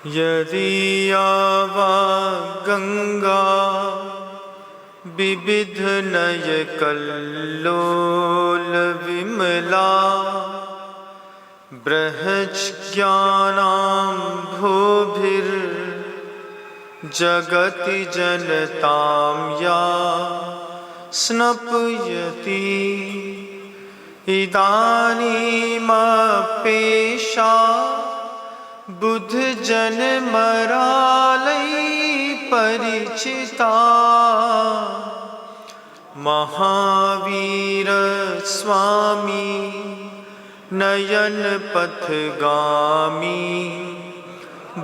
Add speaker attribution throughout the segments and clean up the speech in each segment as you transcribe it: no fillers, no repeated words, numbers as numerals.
Speaker 1: यदि आवा गंगा विविध नय कल्लोल विमला बृहज् ज्ञानाम्भोभिर् जगति जनतां या स्नपयति इदानीमपेशा बुद्ध जन मरालय परिचिता महावीर स्वामी नयन पथगामी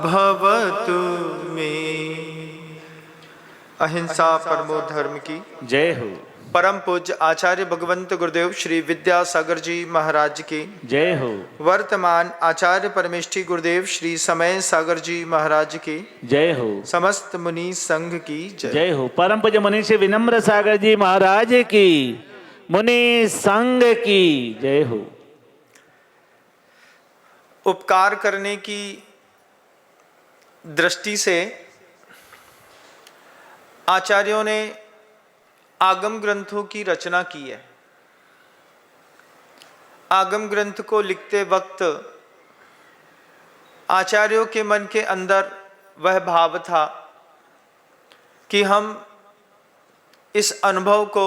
Speaker 1: भवतु मे। अहिंसा परमो धर्म की
Speaker 2: जय हो।
Speaker 1: परम पूज्य आचार्य भगवंत गुरुदेव श्री विद्यासागर जी महाराज की
Speaker 2: जय हो।
Speaker 1: वर्तमान आचार्य परमेष्ठी गुरुदेव श्री समय सागर जी महाराज की
Speaker 2: जय हो।
Speaker 1: समस्त मुनि संघ की
Speaker 2: जय हो। परम पूज्य मनीषी विनम्र सागर जी महाराज की, मुनि संघ की जय हो।
Speaker 1: उपकार करने की दृष्टि से आचार्यों ने आगम ग्रंथों की रचना की है। आगम ग्रंथ को लिखते वक्त आचार्यों के मन के अंदर वह भाव था कि हम इस अनुभव को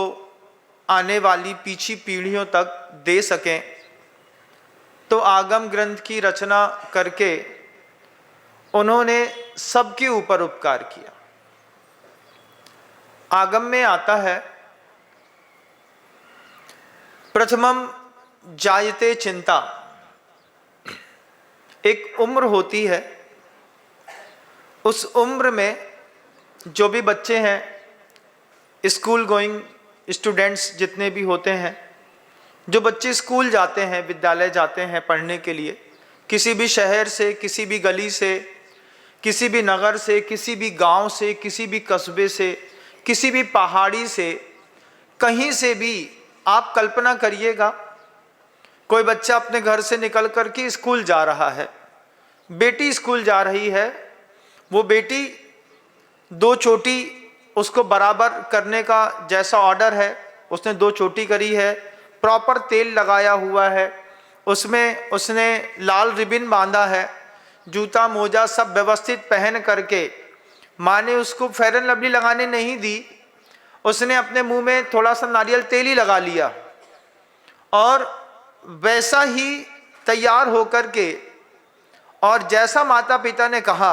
Speaker 1: आने वाली पीछी पीढ़ियों तक दे सकें, तो आगम ग्रंथ की रचना करके उन्होंने सबके ऊपर उपकार किया। आगम में आता है प्रथमम जायते चिंता। एक उम्र होती है, उस उम्र में जो भी बच्चे हैं, स्कूल गोइंग स्टूडेंट्स जितने भी होते हैं, जो बच्चे स्कूल जाते हैं, विद्यालय जाते हैं पढ़ने के लिए, किसी भी शहर से, किसी भी गली से, किसी भी नगर से, किसी भी गांव से, किसी भी कस्बे से, किसी भी पहाड़ी से, कहीं से भी आप कल्पना करिएगा, कोई बच्चा अपने घर से निकल कर के स्कूल जा रहा है, बेटी स्कूल जा रही है, वो बेटी 2 चोटी उसको बराबर करने का जैसा ऑर्डर है, उसने 2 चोटी करी है, प्रॉपर तेल लगाया हुआ है, उसमें उसने लाल रिबन बांधा है, जूता मोजा सब व्यवस्थित पहन करके, माँ ने उसको फेयर एंड लवली लगाने नहीं दी, उसने अपने मुंह में थोड़ा सा नारियल तेल ही लगा लिया और वैसा ही तैयार होकर के, और जैसा माता पिता ने कहा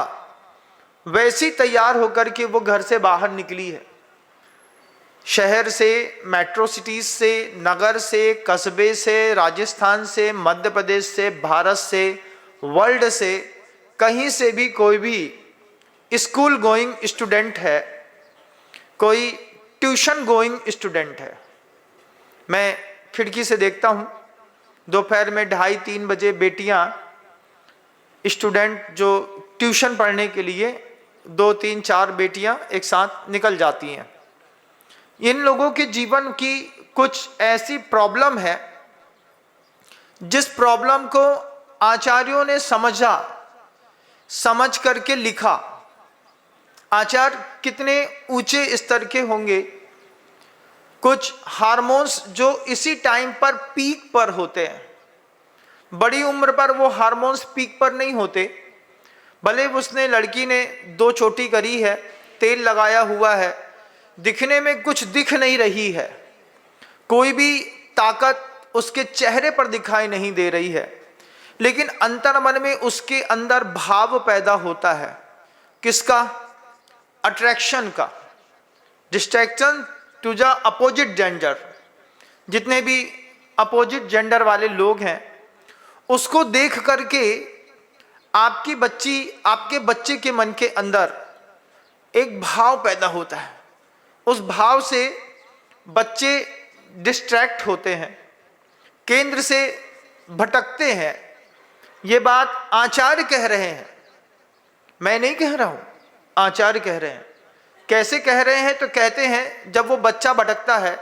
Speaker 1: वैसी तैयार होकर के वो घर से बाहर निकली है। शहर से, मेट्रो सिटीज से, नगर से, कस्बे से, राजस्थान से, मध्य प्रदेश से, भारत से, वर्ल्ड से, कहीं से भी कोई भी स्कूल गोइंग स्टूडेंट है, कोई ट्यूशन गोइंग स्टूडेंट है। मैं खिड़की से देखता हूँ, दोपहर में 2:30-3 बजे बेटियाँ स्टूडेंट जो ट्यूशन पढ़ने के लिए 2-3-4 बेटियाँ एक साथ निकल जाती हैं। इन लोगों के जीवन की कुछ ऐसी प्रॉब्लम है जिस प्रॉब्लम को आचार्यों ने समझ करके लिखा। आचार्य कितने ऊंचे स्तर के होंगे। कुछ हार्मोन्स जो इसी टाइम पर पीक पर होते हैं, बड़ी उम्र पर वो हार्मोन्स पीक पर नहीं होते। भले उसने, लड़की ने 2 चोटी करी है, तेल लगाया हुआ है, दिखने में कुछ दिख नहीं रही है, कोई भी ताकत उसके चेहरे पर दिखाई नहीं दे रही है, लेकिन अंतर्मन में उसके अंदर भाव पैदा होता है। किसका? अट्रैक्शन का, distraction to the opposite gender. जितने भी अपोजिट जेंडर वाले लोग हैं, उसको देख करके आपकी बच्ची, आपके बच्चे के मन के अंदर एक भाव पैदा होता है। उस भाव से बच्चे डिस्ट्रैक्ट होते हैं, केंद्र से भटकते हैं। ये बात आचार्य कह रहे हैं, मैं नहीं कह रहा हूं, आचार्य कह रहे हैं। कैसे कह रहे हैं? तो कहते हैं जब वो बच्चा भटकता है,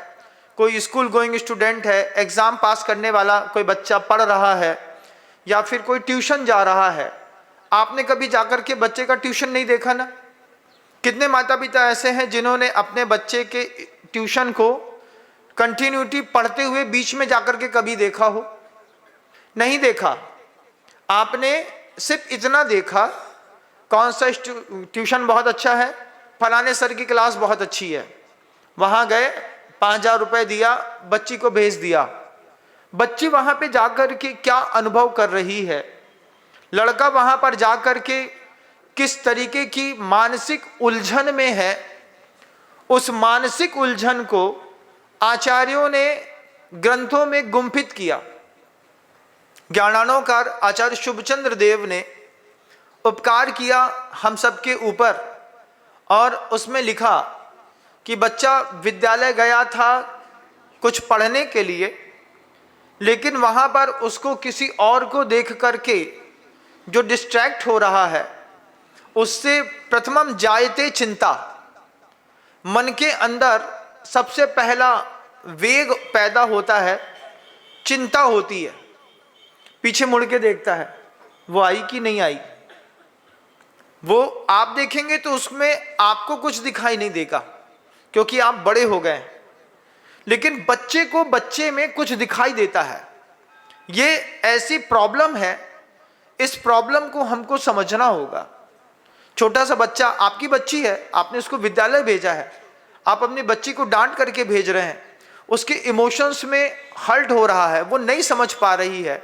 Speaker 1: कोई स्कूल गोइंग स्टूडेंट है, एग्जाम पास करने वाला कोई बच्चा पढ़ रहा है, या फिर कोई ट्यूशन जा रहा है, आपने कभी जाकर के बच्चे का ट्यूशन नहीं देखा ना? कितने माता पिता ऐसे हैं जिन्होंने अपने बच्चे के ट्यूशन को कंटिन्यूटी पढ़ते हुए बीच में जाकर के कभी देखा हो? नहीं देखा। आपने सिर्फ इतना देखा, कौन सा ट्यूशन बहुत अच्छा है, फलाने सर की क्लास बहुत अच्छी है, वहां गए 5,000 रुपए दिया, बच्ची को भेज दिया। बच्ची वहां पे जाकर के क्या अनुभव कर रही है, लड़का वहां पर जाकर के किस तरीके की मानसिक उलझन में है, उस मानसिक उलझन को आचार्यों ने ग्रंथों में गुंफित किया। ज्ञानानोकार आचार्य शुभचंद्र देव ने उपकार किया हम सबके ऊपर और उसमें लिखा कि बच्चा विद्यालय गया था कुछ पढ़ने के लिए, लेकिन वहां पर उसको किसी और को देख करके जो डिस्ट्रैक्ट हो रहा है, उससे प्रथमम जायते चिंता, मन के अंदर सबसे पहला वेग पैदा होता है, चिंता होती है। पीछे मुड़ के देखता है वो आई कि नहीं आई। वो आप देखेंगे तो उसमें आपको कुछ दिखाई नहीं देगा क्योंकि आप बड़े हो गए, लेकिन बच्चे को बच्चे में कुछ दिखाई देता है। ये ऐसी प्रॉब्लम है, इस प्रॉब्लम को हमको समझना होगा। छोटा सा बच्चा, आपकी बच्ची है, आपने उसको विद्यालय भेजा है, आप अपनी बच्ची को डांट करके भेज रहे हैं, उसके इमोशंस में हर्ट हो रहा है, वो नहीं समझ पा रही है,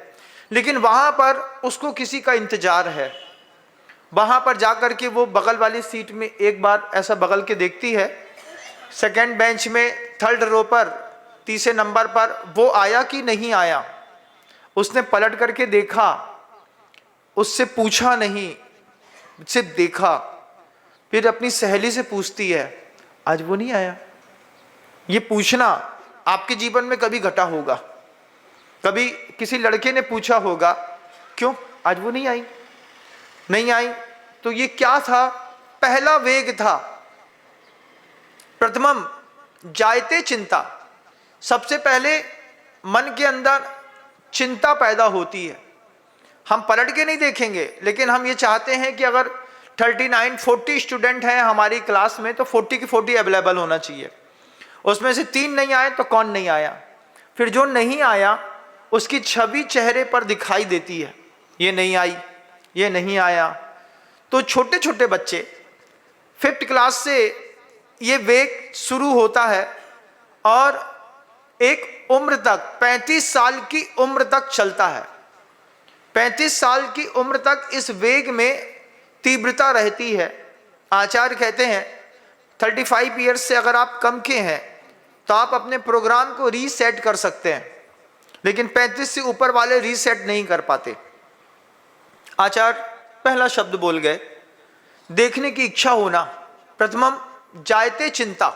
Speaker 1: लेकिन वहां पर उसको किसी का इंतजार है। वहां पर जाकर के वो बगल वाली सीट में एक बार ऐसा बगल के देखती है, सेकंड बेंच में थर्ड रो पर तीसरे नंबर पर वो आया कि नहीं आया। उसने पलट करके देखा, उससे पूछा नहीं, सिर्फ देखा। फिर अपनी सहेली से पूछती है, आज वो नहीं आया। ये पूछना आपके जीवन में कभी घटा होगा, कभी किसी लड़के ने पूछा होगा, क्यों आज वो नहीं आई, नहीं आई। तो ये क्या था? पहला वेग था, प्रथमम जायते चिंता। सबसे पहले मन के अंदर चिंता पैदा होती है। हम पलट के नहीं देखेंगे, लेकिन हम ये चाहते हैं कि अगर 39-40 स्टूडेंट हैं हमारी क्लास में तो 40 की 40 अवेलेबल होना चाहिए। उसमें से 3 नहीं आए तो कौन नहीं आया। फिर जो नहीं आया उसकी छवि चेहरे पर दिखाई देती है, ये नहीं आई, ये नहीं आया। तो छोटे छोटे बच्चे 5th क्लास से ये वेग शुरू होता है और एक उम्र तक 35 साल की उम्र तक चलता है। 35 साल की उम्र तक इस वेग में तीव्रता रहती है। आचार्य कहते हैं 35 ईयर्स से अगर आप कम के हैं तो आप अपने प्रोग्राम को रीसेट कर सकते हैं, लेकिन 35 से ऊपर वाले रीसेट नहीं कर पाते। आचार्य पहला शब्द बोल गए, देखने की इच्छा होना। प्रथमम जायते चिंता,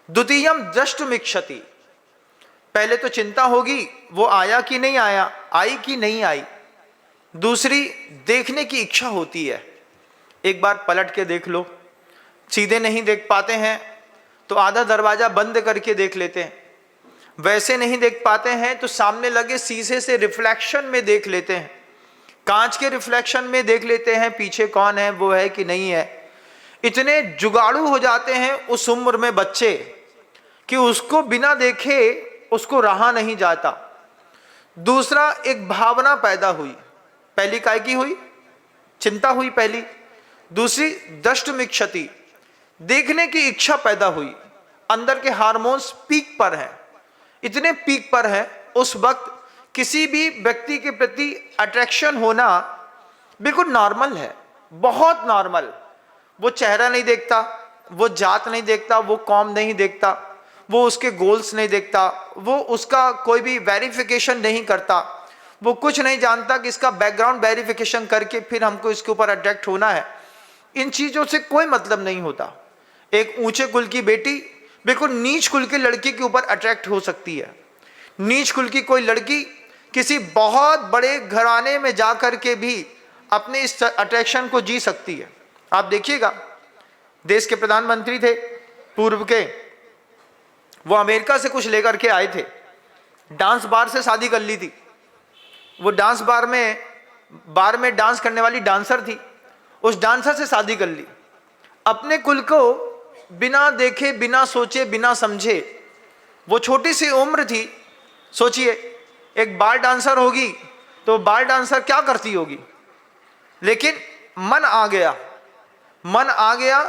Speaker 1: द्वितीयम द्रष्टुमिच्छति। पहले तो चिंता होगी वो आया कि नहीं आया, आई कि नहीं आई। दूसरी देखने की इच्छा होती है, एक बार पलट के देख लो। सीधे नहीं देख पाते हैं तो आधा दरवाजा बंद करके देख लेते हैं, वैसे नहीं देख पाते हैं तो सामने लगे शीशे से रिफ्लेक्शन में देख लेते हैं, कांच के रिफ्लेक्शन में देख लेते हैं पीछे कौन है, वो है कि नहीं है। इतने जुगाड़ू हो जाते हैं उस उम्र में बच्चे कि उसको बिना देखे उसको रहा नहीं जाता। दूसरा, एक भावना पैदा हुई। पहली काय की हुई? चिंता हुई पहली। दूसरी दृष्टुमिच्छति, देखने की इच्छा पैदा हुई। अंदर के हार्मोन्स पीक पर हैं, इतने पीक पर हैं उस वक्त किसी भी व्यक्ति के प्रति अट्रैक्शन होना बिल्कुल नॉर्मल है, बहुत नॉर्मल। वो चेहरा नहीं देखता, वो जात नहीं देखता, वो कौम नहीं देखता, वो उसके गोल्स नहीं देखता, वो उसका कोई भी वेरिफिकेशन नहीं करता, वो कुछ नहीं जानता कि इसका बैकग्राउंड वेरिफिकेशन करके फिर हमको इसके ऊपर अट्रैक्ट होना है। इन चीज़ों से कोई मतलब नहीं होता। एक ऊंचे कुल की बेटी बिल्कुल नीच कुल के लड़के के ऊपर अट्रैक्ट हो सकती है। नीच कुल की कोई लड़की किसी बहुत बड़े घराने में जाकर के भी अपने इस अट्रैक्शन को जी सकती है। आप देखिएगा, देश के प्रधानमंत्री थे पूर्व के, वो अमेरिका से कुछ लेकर के आए थे, डांस बार से शादी कर ली थी। वो डांस बार में बार में डांस करने वाली डांसर थी, उस डांसर से शादी कर ली। अपने कुल को बिना देखे, बिना सोचे, बिना समझे, वो छोटी सी उम्र थी, सोचिए एक बाल डांसर होगी तो बाल डांसर क्या करती होगी, लेकिन मन आ गया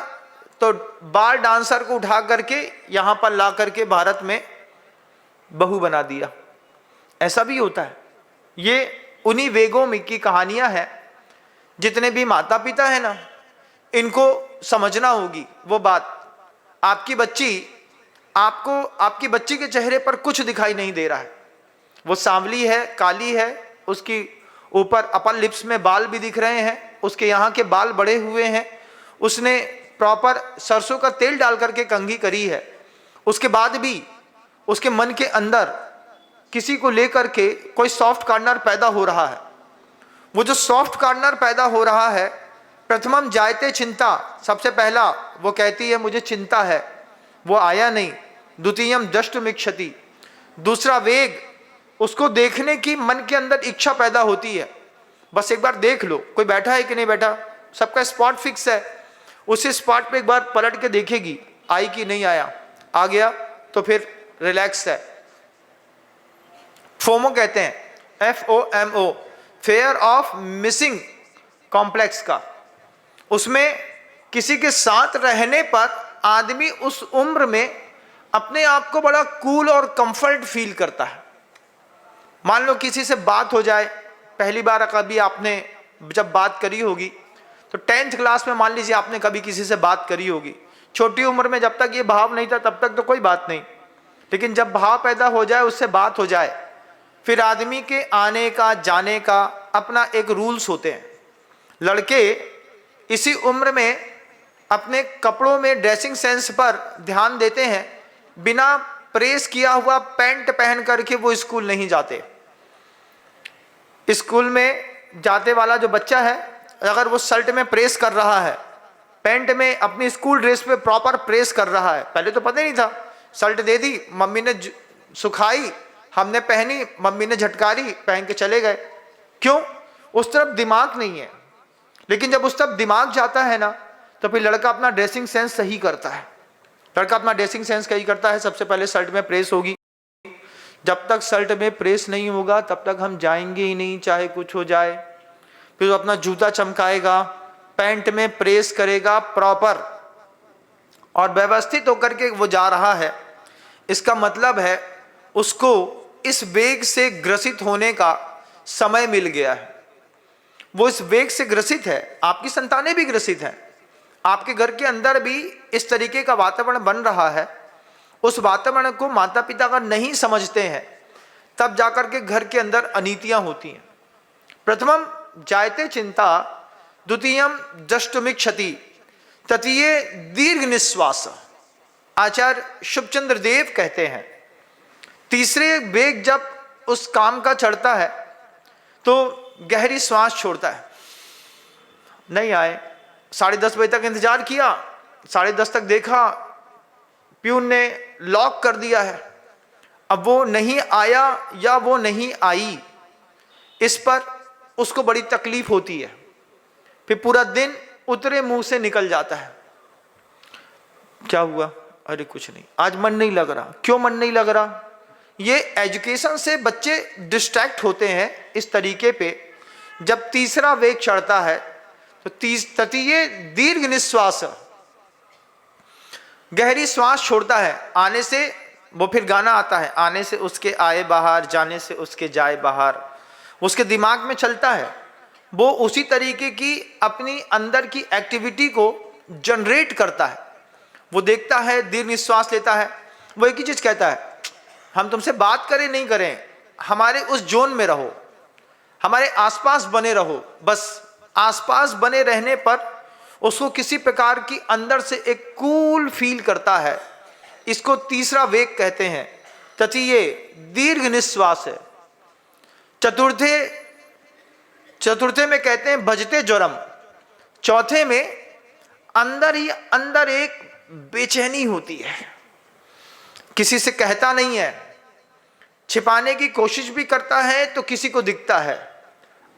Speaker 1: तो बाल डांसर को उठा करके यहां पर ला करके भारत में बहू बना दिया। ऐसा भी होता है। ये उन्हीं वेगों में की कहानियां हैं। जितने भी माता पिता हैं ना, इनको समझना होगी वो बात। आपकी बच्ची के चेहरे पर कुछ दिखाई नहीं दे रहा है, वो सांवली है, काली है, उसकी ऊपर अपर लिप्स में बाल भी दिख रहे हैं, उसके यहाँ के बाल बड़े हुए हैं, उसने प्रॉपर सरसों का तेल डाल करके कंघी करी है, उसके बाद भी उसके मन के अंदर किसी को लेकर के कोई सॉफ्ट कॉर्नर पैदा हो रहा है। वो जो सॉफ्ट कॉर्नर पैदा हो रहा है, प्रथमम जायते चिंता, सबसे पहला वो कहती है मुझे चिंता है, वो आया नहीं। द्वितीयम दष्टुमिच्छति, दूसरा वेग, उसको देखने की मन के अंदर इच्छा पैदा होती है, बस एक बार देख लो कोई बैठा है कि नहीं बैठा, सबका स्पॉट फिक्स है, उसी स्पॉट पे एक बार पलट के देखेगी आई कि नहीं आया, आ गया तो फिर रिलैक्स है। फोमो कहते हैं, FOMO, fair of missing complex का। उसमें किसी के साथ रहने पर आदमी उस उम्र में अपने आप को बड़ा कूल और कंफर्ट फील करता है। मान लो किसी से बात हो जाए, पहली बार कभी आपने जब बात करी होगी तो 10th क्लास में मान लीजिए आपने कभी किसी से बात करी होगी। छोटी उम्र में जब तक ये भाव नहीं था तब तक तो कोई बात नहीं, लेकिन जब भाव पैदा हो जाए, उससे बात हो जाए, फिर आदमी के आने का जाने का अपना एक रूल्स होते हैं। लड़के इसी उम्र में अपने कपड़ों में ड्रेसिंग सेंस पर ध्यान देते हैं। बिना प्रेस किया हुआ पैंट पहन करके वो स्कूल नहीं जाते। स्कूल में जाते वाला जो बच्चा है, अगर वो शर्ट में प्रेस कर रहा है, पैंट में अपनी स्कूल ड्रेस पे प्रॉपर प्रेस कर रहा है, पहले तो पता ही नहीं था, शर्ट दे दी, मम्मी ने सुखाई, हमने पहनी, मम्मी ने झटकारी, पहन के चले गए। क्यों? उस तरफ दिमाग नहीं है। लेकिन जब उस तरफ दिमाग जाता है ना, तो फिर लड़का अपना ड्रेसिंग सेंस सही करता है। लड़का अपना ड्रेसिंग सेंस सही करता है, सबसे पहले शर्ट में प्रेस होगी। जब तक शर्ट में प्रेस नहीं होगा तब तक हम जाएंगे ही नहीं, चाहे कुछ हो जाए। फिर वो अपना जूता चमकाएगा, पैंट में प्रेस करेगा प्रॉपर, और व्यवस्थित होकर के वो जा रहा है। इसका मतलब है उसको इस वेग से ग्रसित होने का समय मिल गया है। वो इस वेग से ग्रसित है, आपकी संतानें भी ग्रसित हैं, आपके घर के अंदर भी इस तरीके का वातावरण बन रहा है। उस वातावरण को माता पिता अगर नहीं समझते हैं, तब जाकर के घर के अंदर अनीतियां होती हैं। प्रथमम जायते चिंता, द्वितीयम दष्टुमिच्छति, तृतीय दीर्घ निश्वास। आचार्य शुभचंद्र देव कहते हैं तीसरे वेग जब उस काम का चढ़ता है तो गहरी श्वास छोड़ता है। नहीं आए, 10:30 बजे तक इंतजार किया, 10:30 तक देखा, प्यून ने लॉक कर दिया है, अब वो नहीं आया या वो नहीं आई, इस पर उसको बड़ी तकलीफ होती है। फिर पूरा दिन उतरे मुंह से निकल जाता है। क्या हुआ? अरे कुछ नहीं, आज मन नहीं लग रहा। क्यों मन नहीं लग रहा? ये एजुकेशन से बच्चे डिस्ट्रैक्ट होते हैं इस तरीके पे। जब तीसरा वेग चढ़ता है तो तृतीय दीर्घ निश्वास, गहरी श्वास छोड़ता है। आने से वो फिर गाना आता है, आने से उसके आए बाहर, जाने से उसके जाए बाहर, उसके दिमाग में चलता है। वो उसी तरीके की अपनी अंदर की एक्टिविटी को जनरेट करता है। वो देखता है, दीर्घ निश्वास लेता है, वो एक ही चीज कहता है, हम तुमसे बात करें नहीं करें, हमारे उस जोन में रहो, हमारे आसपास बने रहो। बस आसपास बने रहने पर उसको किसी प्रकार की अंदर से एक कूल फील करता है। इसको तीसरा वेग कहते हैं। तृतीय दीर्घ निश्वास है। चतुर्थे में कहते हैं भजते ज्वरम। चौथे में अंदर ही अंदर एक बेचैनी होती है, किसी से कहता नहीं है, छिपाने की कोशिश भी करता है तो किसी को दिखता है।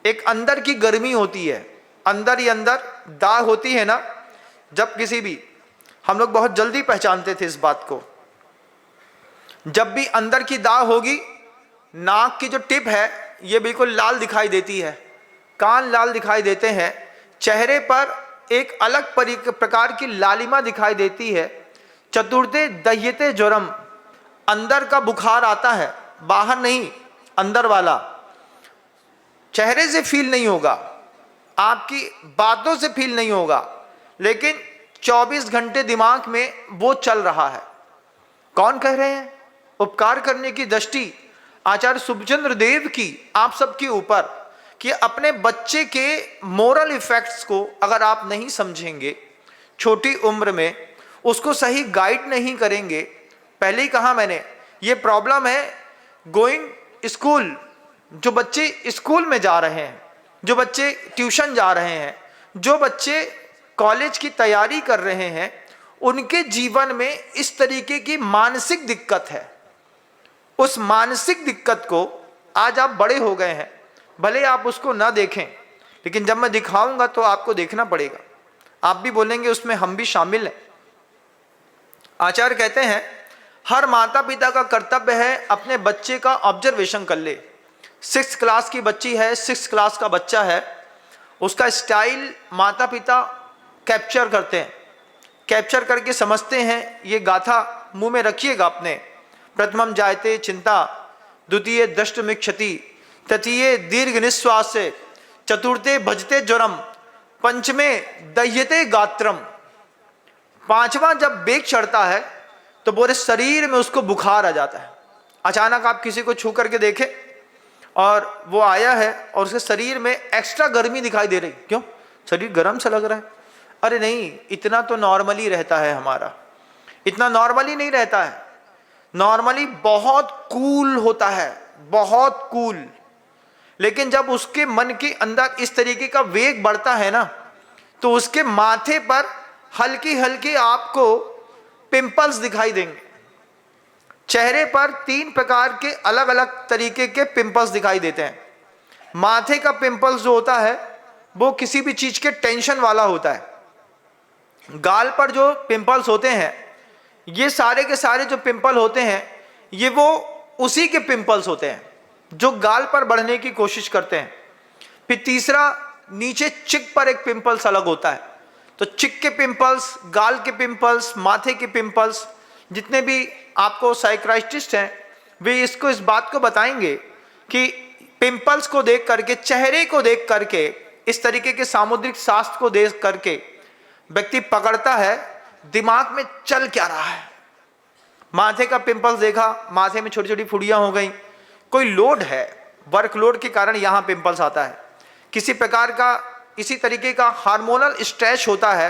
Speaker 1: एक अंदर की गर्मी होती है, अंदर ही अंदर दाग होती है ना। जब किसी भी, हम लोग बहुत जल्दी पहचानते थे इस बात को, जब भी अंदर की दाग होगी, नाक की जो टिप है ये बिल्कुल लाल दिखाई देती है, कान लाल दिखाई देते हैं, चेहरे पर एक अलग प्रकार की लालिमा दिखाई देती है। चतुर्थे दह्यते ज्वरम, अंदर का बुखार आता है, बाहर नहीं, अंदर वाला। चेहरे से फील नहीं होगा, आपकी बातों से फील नहीं होगा, लेकिन 24 घंटे दिमाग में वो चल रहा है। कौन कह रहे हैं? उपकार करने की दृष्टि आचार्य सुभचंद्र देव की आप सबके ऊपर, कि अपने बच्चे के मोरल इफेक्ट्स को अगर आप नहीं समझेंगे, छोटी उम्र में उसको सही गाइड नहीं करेंगे। पहले ही कहा मैंने, ये प्रॉब्लम है गोइंग स्कूल, जो बच्चे स्कूल में जा रहे हैं, जो बच्चे ट्यूशन जा रहे हैं, जो बच्चे कॉलेज की तैयारी कर रहे हैं, उनके जीवन में इस तरीके की मानसिक दिक्कत है। उस मानसिक दिक्कत को आज आप बड़े हो गए हैं, भले आप उसको ना देखें, लेकिन जब मैं दिखाऊंगा तो आपको देखना पड़ेगा। आप भी बोलेंगे उसमें हम भी शामिल हैं। आचार्य कहते हैं हर माता पिता का कर्तव्य है अपने बच्चे का ऑब्जर्वेशन कर ले। 6th क्लास की बच्ची है, 6th क्लास का बच्चा है, उसका स्टाइल माता पिता कैप्चर करते हैं, कैप्चर करके समझते हैं। ये गाथा मुंह में रखिएगा अपने। प्रथमम जायते चिंता, द्वितीय दृष्टमिक्षति, तृतीय दीर्घ निश्वास से, चतुर्थे भजते ज्वरम, पंचमे दह्यते गात्रम। 5वां जब बेग चढ़ता है तो पूरे शरीर में उसको बुखार आ जाता है। अचानक आप किसी को छू करके देखें और वो आया है और उसके शरीर में एक्स्ट्रा गर्मी दिखाई दे रही, क्यों? शरीर गर्म सा लग रहा है। अरे नहीं, इतना तो नॉर्मली रहता है हमारा, इतना नॉर्मली नहीं रहता है। नॉर्मली बहुत कूल होता है, बहुत कूल। लेकिन जब उसके मन के अंदर इस तरीके का वेग बढ़ता है ना, तो उसके माथे पर हल्की हल्की आपको पिंपल्स दिखाई देंगे। चेहरे पर 3 प्रकार के अलग अलग तरीके के पिंपल्स दिखाई देते हैं। माथे का पिंपल्स जो होता है वो किसी भी चीज के टेंशन वाला होता है। गाल पर जो पिंपल्स होते हैं, ये सारे के सारे जो पिंपल होते हैं, ये वो उसी के पिंपल्स होते हैं जो गाल पर बढ़ने की कोशिश करते हैं। फिर तीसरा, नीचे चिक पर एक पिंपल्स अलग होता है। तो चिक के पिंपल्स, गाल के पिंपल्स, माथे के पिंपल्स, जितने भी आपको साइकियाट्रिस्ट हैं वे इसको इस बात को बताएंगे कि पिंपल्स को देख करके, चेहरे को देख करके, इस तरीके के सामुद्रिक शास्त्र को देख करके व्यक्ति पकड़ता है दिमाग में चल क्या रहा है। माथे का पिंपल्स देखा, माथे में छोटी छोटी फुड़ियां हो गई, कोई लोड है, वर्कलोड के कारण यहां पिंपल्स आता है। किसी प्रकार का इसी तरीके का हार्मोनल स्ट्रेस होता है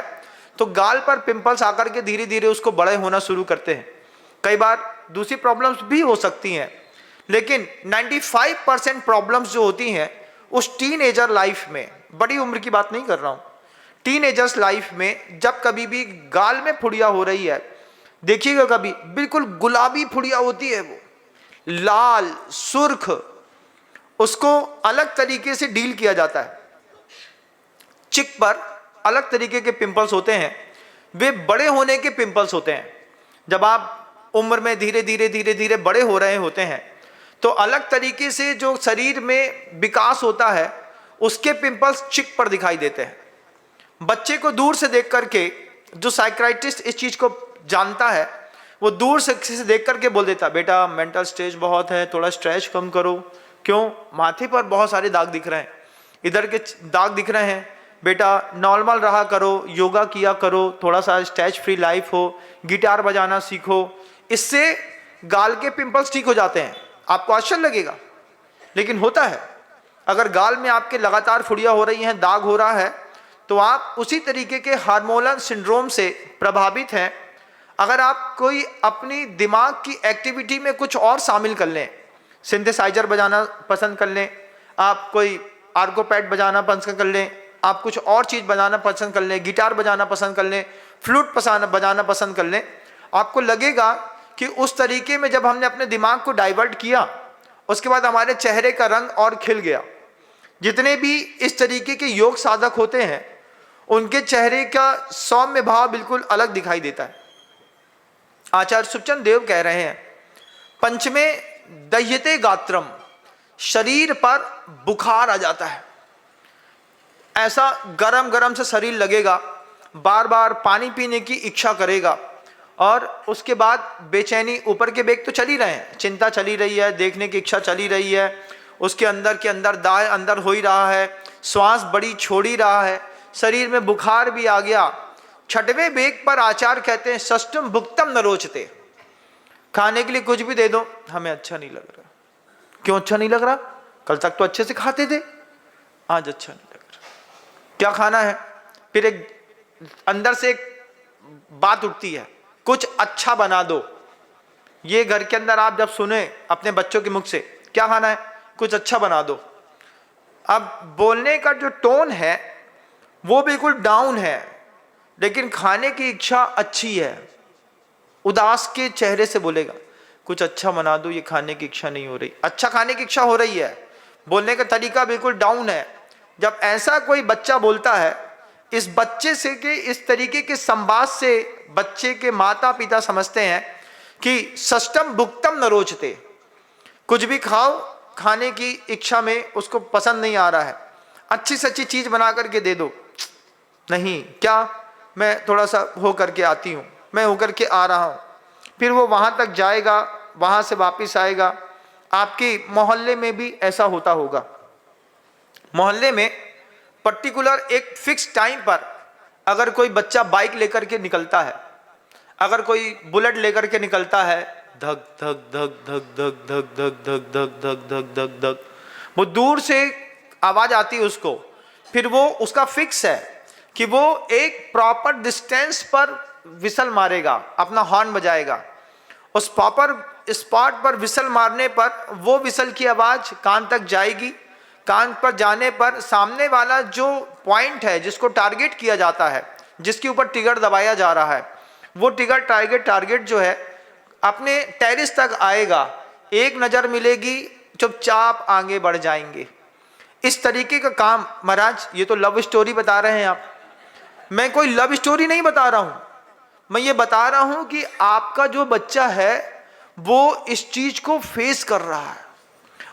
Speaker 1: तो गाल पर पिंपल्स आकर के धीरे धीरे उसको बड़े होना शुरू करते हैं। कई बार दूसरी प्रॉब्लम्स भी हो सकती हैं, लेकिन 95% प्रॉब्लम्स जो होती हैं उस टीनएजर लाइफ में, बड़ी उम्र की बात नहीं कर रहा हूं, टीनएजर्स लाइफ में जब कभी भी गाल में फुड़िया हो रही है, देखिएगा कभी बिल्कुल गुलाबी फुड़िया होती है, वो लाल सुर्ख, उसको अलग तरीके से डील किया जाता है। चिक पर अलग तरीके के पिंपल्स होते हैं, वे बड़े होने के पिंपल्स होते हैं। जब आप उम्र में धीरे धीरे धीरे धीरे बड़े हो रहे होते हैं तो अलग तरीके से जो शरीर में विकास होता है उसके पिंपल्स चिक पर दिखाई देते हैं। बच्चे को दूर से देख करके, जो साइकियाट्रिस्ट इस चीज को जानता है, वो दूर से किसी से देख करके बोल देता, बेटा मेंटल स्ट्रेस बहुत है, थोड़ा स्ट्रेस कम करो। क्यों? माथे पर बहुत सारे दाग दिख रहे हैं, इधर के दाग दिख रहे हैं, बेटा नॉर्मल रहा करो, योगा किया करो, थोड़ा सा स्ट्रेस फ्री लाइफ हो, गिटार बजाना सीखो, इससे गाल के पिंपल्स ठीक हो जाते हैं। आपको आश्चर्य लगेगा, लेकिन होता है। अगर गाल में आपके लगातार फुड़ियां हो रही हैं, दाग हो रहा है, तो आप उसी तरीके के हार्मोनल सिंड्रोम से प्रभावित हैं। अगर आप कोई अपनी दिमाग की एक्टिविटी में कुछ और शामिल कर लें, सिंथेसाइजर बजाना पसंद कर लें, आप कोई आर्गोपैड बजाना पसंद कर लें, आप कुछ और चीज़ बजाना पसंद कर लें, गिटार बजाना पसंद कर लें, फ्लूट बजाना पसंद कर लें, आपको लगेगा कि उस तरीके में जब हमने अपने दिमाग को डाइवर्ट किया, उसके बाद हमारे चेहरे का रंग और खिल गया। जितने भी इस तरीके के योग साधक होते हैं उनके चेहरे का सौम्य भाव बिल्कुल अलग दिखाई देता है। आचार्य सुखचंद देव कह रहे हैं, पंचमे दह्यते गात्रम, शरीर पर बुखार आ जाता है, ऐसा गरम गरम से शरीर लगेगा, बार बार पानी पीने की इच्छा करेगा और उसके बाद बेचैनी, ऊपर के बेग तो चल ही रहे हैं, चिंता चली रही है, देखने की इच्छा चली रही है, उसके अंदर के अंदर दाएं अंदर हो ही रहा है, श्वास बड़ी छोड़ ही रहा है, शरीर में बुखार भी आ गया। छठवें बेग पर आचार्य कहते हैं षष्ठम भुक्तम न रोचते, खाने के लिए कुछ भी दे दो हमें अच्छा नहीं लग रहा। क्यों अच्छा नहीं लग रहा? कल तक तो अच्छे से खाते थे, आज अच्छा नहीं लग रहा। क्या खाना है? फिर एक अंदर से एक बात उठती है, कुछ अच्छा बना दो। ये घर के अंदर आप जब सुने अपने बच्चों के मुख से, क्या खाना है? कुछ अच्छा बना दो। अब बोलने का जो टोन है वो बिल्कुल डाउन है, लेकिन खाने की इच्छा अच्छी है। उदास के चेहरे से बोलेगा कुछ अच्छा बना दो, ये खाने की इच्छा नहीं हो रही। अच्छा खाने की इच्छा हो रही है, बोलने का तरीका बिल्कुल डाउन है। जब ऐसा कोई बच्चा बोलता है, इस बच्चे से के इस तरीके के संवाद से बच्चे के माता पिता समझते हैं कि षष्ठम भुक्तम न रोचते, कुछ भी खाओ, खाने की इच्छा में उसको पसंद नहीं आ रहा है, अच्छी से अच्छी चीज बना करके दे दो। नहीं, क्या मैं थोड़ा सा हो करके आती हूँ, मैं होकर के आ रहा हूँ। फिर वो वहाँ तक जाएगा, वहाँ से वापस आएगा। आपके मोहल्ले में भी ऐसा होता होगा। मोहल्ले में पर्टिकुलर एक फिक्स टाइम पर अगर कोई बच्चा बाइक लेकर के निकलता है, अगर कोई बुलेट लेकर के निकलता है, धक धक धक धक धक धक धक धक धक धक धक धक धक, वो दूर से आवाज आती है उसको। फिर वो उसका फिक्स है कि वो एक प्रॉपर डिस्टेंस पर विसल मारेगा, अपना हॉर्न बजाएगा। उस प्रॉपर स्पॉट पर विसल मारने पर वो विसल की आवाज कान तक जाएगी। कान पर जाने पर सामने वाला जो पॉइंट है, जिसको टारगेट किया जाता है, जिसके ऊपर ट्रिगर दबाया जा रहा है, वो ट्रिगर टारगेट जो है अपने टेरिस तक आएगा। एक नजर मिलेगी, चुपचाप आगे बढ़ जाएंगे। इस तरीके का काम। महाराज ये तो लव स्टोरी बता रहे हैं आप, मैं कोई लव स्टोरी नहीं बता रहा हूं। मैं ये बता रहा हूं कि आपका जो बच्चा है वो इस चीज को फेस कर रहा है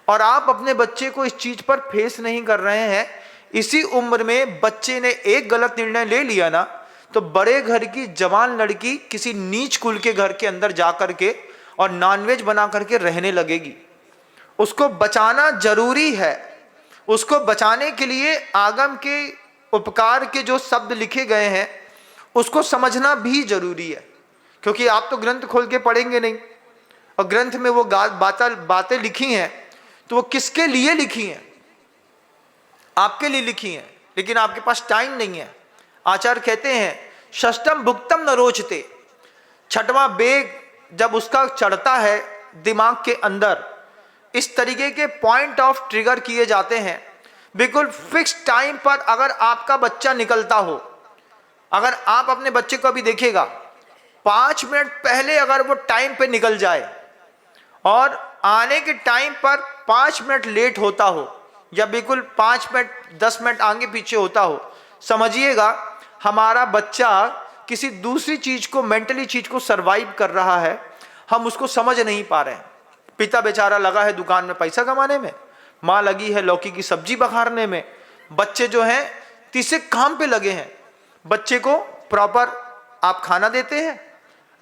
Speaker 1: और आप अपने बच्चे को इस चीज पर फेस नहीं कर रहे हैं। इसी उम्र में बच्चे ने एक गलत निर्णय ले लिया ना, तो बड़े घर की जवान लड़की किसी नीच कुल के घर के अंदर जाकर के और नॉनवेज बना करके रहने लगेगी। उसको बचाना जरूरी है। उसको बचाने के लिए आगम के उपकार के जो शब्द लिखे गए हैं उसको समझना भी जरूरी है, क्योंकि आप तो ग्रंथ खोल के पढ़ेंगे नहीं, और ग्रंथ में वो बातें लिखी हैं तो वो किसके लिए लिखी हैं? आपके लिए लिखी हैं, लेकिन आपके पास टाइम नहीं है। आचार्य कहते हैं षष्ठम भुक्तम न रोचते, छठवां बेग जब उसका चढ़ता है दिमाग के अंदर, इस तरीके के पॉइंट ऑफ ट्रिगर किए जाते हैं। बिल्कुल फिक्स टाइम पर अगर आपका बच्चा निकलता हो, अगर आप अपने बच्चे को अभी देखिएगा, 5 मिनट पहले अगर वो टाइम पे निकल जाए और आने के टाइम पर 5 मिनट लेट होता हो या बिल्कुल 5 मिनट 10 मिनट आगे पीछे होता हो, समझिएगा हमारा बच्चा किसी दूसरी चीज को, मेंटली चीज को सरवाइव कर रहा है, हम उसको समझ नहीं पा रहे हैं। पिता बेचारा लगा है दुकान में पैसा कमाने में, माँ लगी है लौकी की सब्जी बघारने में, बच्चे जो हैं तीसरे काम पे लगे हैं। बच्चे को प्रॉपर आप खाना देते हैं,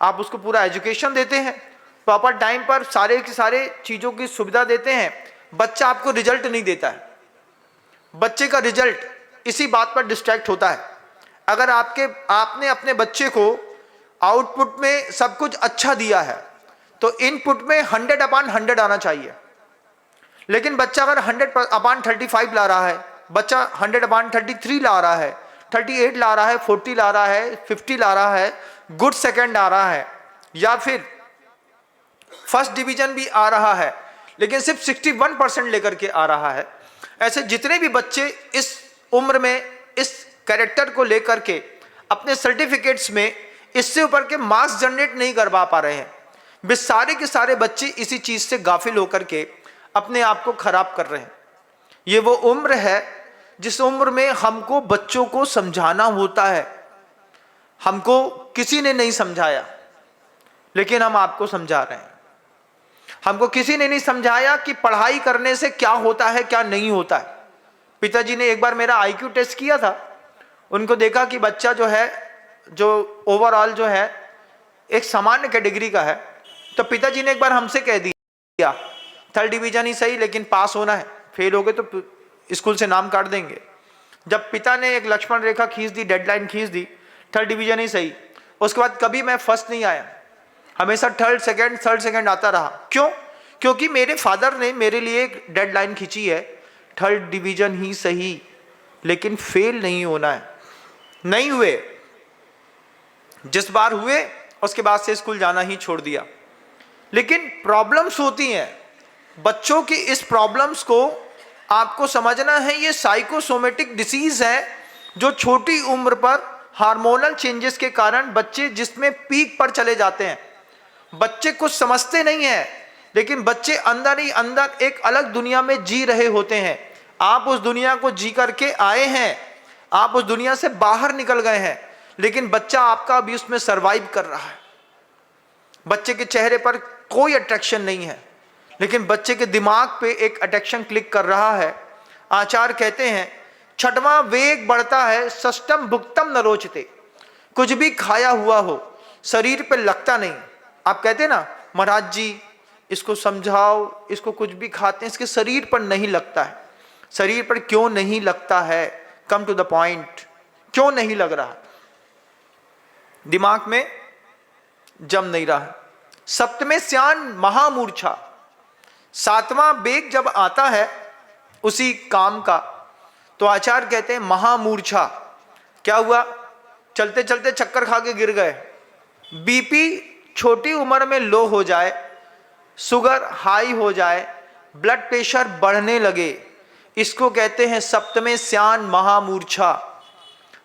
Speaker 1: आप उसको पूरा एजुकेशन देते हैं, प्रॉपर टाइम पर सारे के सारे चीज़ों की सुविधा देते हैं, बच्चा आपको रिजल्ट नहीं देता है। बच्चे का रिजल्ट इसी बात पर डिस्ट्रैक्ट होता है। अगर आपने अपने बच्चे को आउटपुट में सब कुछ अच्छा दिया है तो इनपुट में 100/100 आना चाहिए। लेकिन बच्चा अगर 100/35 ला रहा है, बच्चा 100/33 ला रहा है, 38 ला रहा है, 40 ला रहा है, 50 ला रहा है, गुड सेकंड आ रहा है, या फिर फर्स्ट डिवीजन भी आ रहा है, लेकिन सिर्फ 61% लेकर के आ रहा है। ऐसे जितने भी बच्चे इस उम्र में इस कैरेक्टर को लेकर के अपने सर्टिफिकेट्स में इससे ऊपर के मार्क्स जनरेट नहीं करवा पा रहे हैं, वे सारे के सारे बच्चे इसी चीज से गाफिल होकर के अपने आप को खराब कर रहे हैं। ये वो उम्र है जिस उम्र में हमको बच्चों को समझाना होता है। हमको किसी ने नहीं समझाया, लेकिन हम आपको समझा रहे हैं। हमको किसी ने नहीं समझाया कि पढ़ाई करने से क्या होता है क्या नहीं होता है। पिताजी ने एक बार मेरा आईक्यू टेस्ट किया था। उनको देखा कि बच्चा जो है, जो ओवरऑल जो है एक सामान्य कैटेगरी का है, तो पिताजी ने एक बार हमसे कह दिया 3rd डिवीजन ही सही, लेकिन पास होना है, फेल हो गए तो स्कूल से नाम काट देंगे। जब पिता ने एक लक्ष्मण रेखा खींच दी, डेडलाइन खींच दी, 3rd डिवीजन ही सही, उसके बाद कभी मैं फर्स्ट नहीं आया, हमेशा थर्ड सेकंड आता रहा। क्यों? क्योंकि मेरे फादर ने मेरे लिए एक डेडलाइन खींची है, 3rd डिवीजन ही सही, लेकिन फेल नहीं होना है। नहीं हुए, जिस बार हुए उसके बाद से स्कूल जाना ही छोड़ दिया। लेकिन प्रॉब्लम्स होती हैं, बच्चों की इस प्रॉब्लम्स को आपको समझना है। ये साइकोसोमेटिक डिसीज है जो छोटी उम्र पर हार्मोनल चेंजेस के कारण बच्चे जिसमें पीक पर चले जाते हैं। बच्चे कुछ समझते नहीं हैं, लेकिन बच्चे अंदर ही अंदर एक अलग दुनिया में जी रहे होते हैं। आप उस दुनिया को जी करके आए हैं, आप उस दुनिया से बाहर निकल गए हैं, लेकिन बच्चा आपका अभी उसमें सरवाइव कर रहा है। बच्चे के चेहरे पर कोई अट्रैक्शन नहीं है, लेकिन बच्चे के दिमाग पे एक अट्रैक्शन क्लिक कर रहा है। आचार्य कहते हैं 6वां वेग बढ़ता है, षष्ठम भुक्तम न रोचते। कुछ भी खाया हुआ हो शरीर पे लगता नहीं। आप कहते हैं ना, महाराज जी इसको समझाओ, इसको कुछ भी खाते हैं इसके शरीर पर नहीं लगता है। शरीर पर क्यों नहीं लगता है? कम टू द पॉइंट, क्यों नहीं लग रहा? दिमाग में जम नहीं रहा। सप्तमे स्यान महामूर्छा, 7वां वेग जब आता है उसी काम का, तो आचार्य कहते हैं महामूर्छा। क्या हुआ? चलते चलते चक्कर खा के गिर गए, बीपी छोटी उम्र में लो हो जाए, शुगर हाई हो जाए, ब्लड प्रेशर बढ़ने लगे, इसको कहते हैं सप्तमे स्यान महामूर्छा।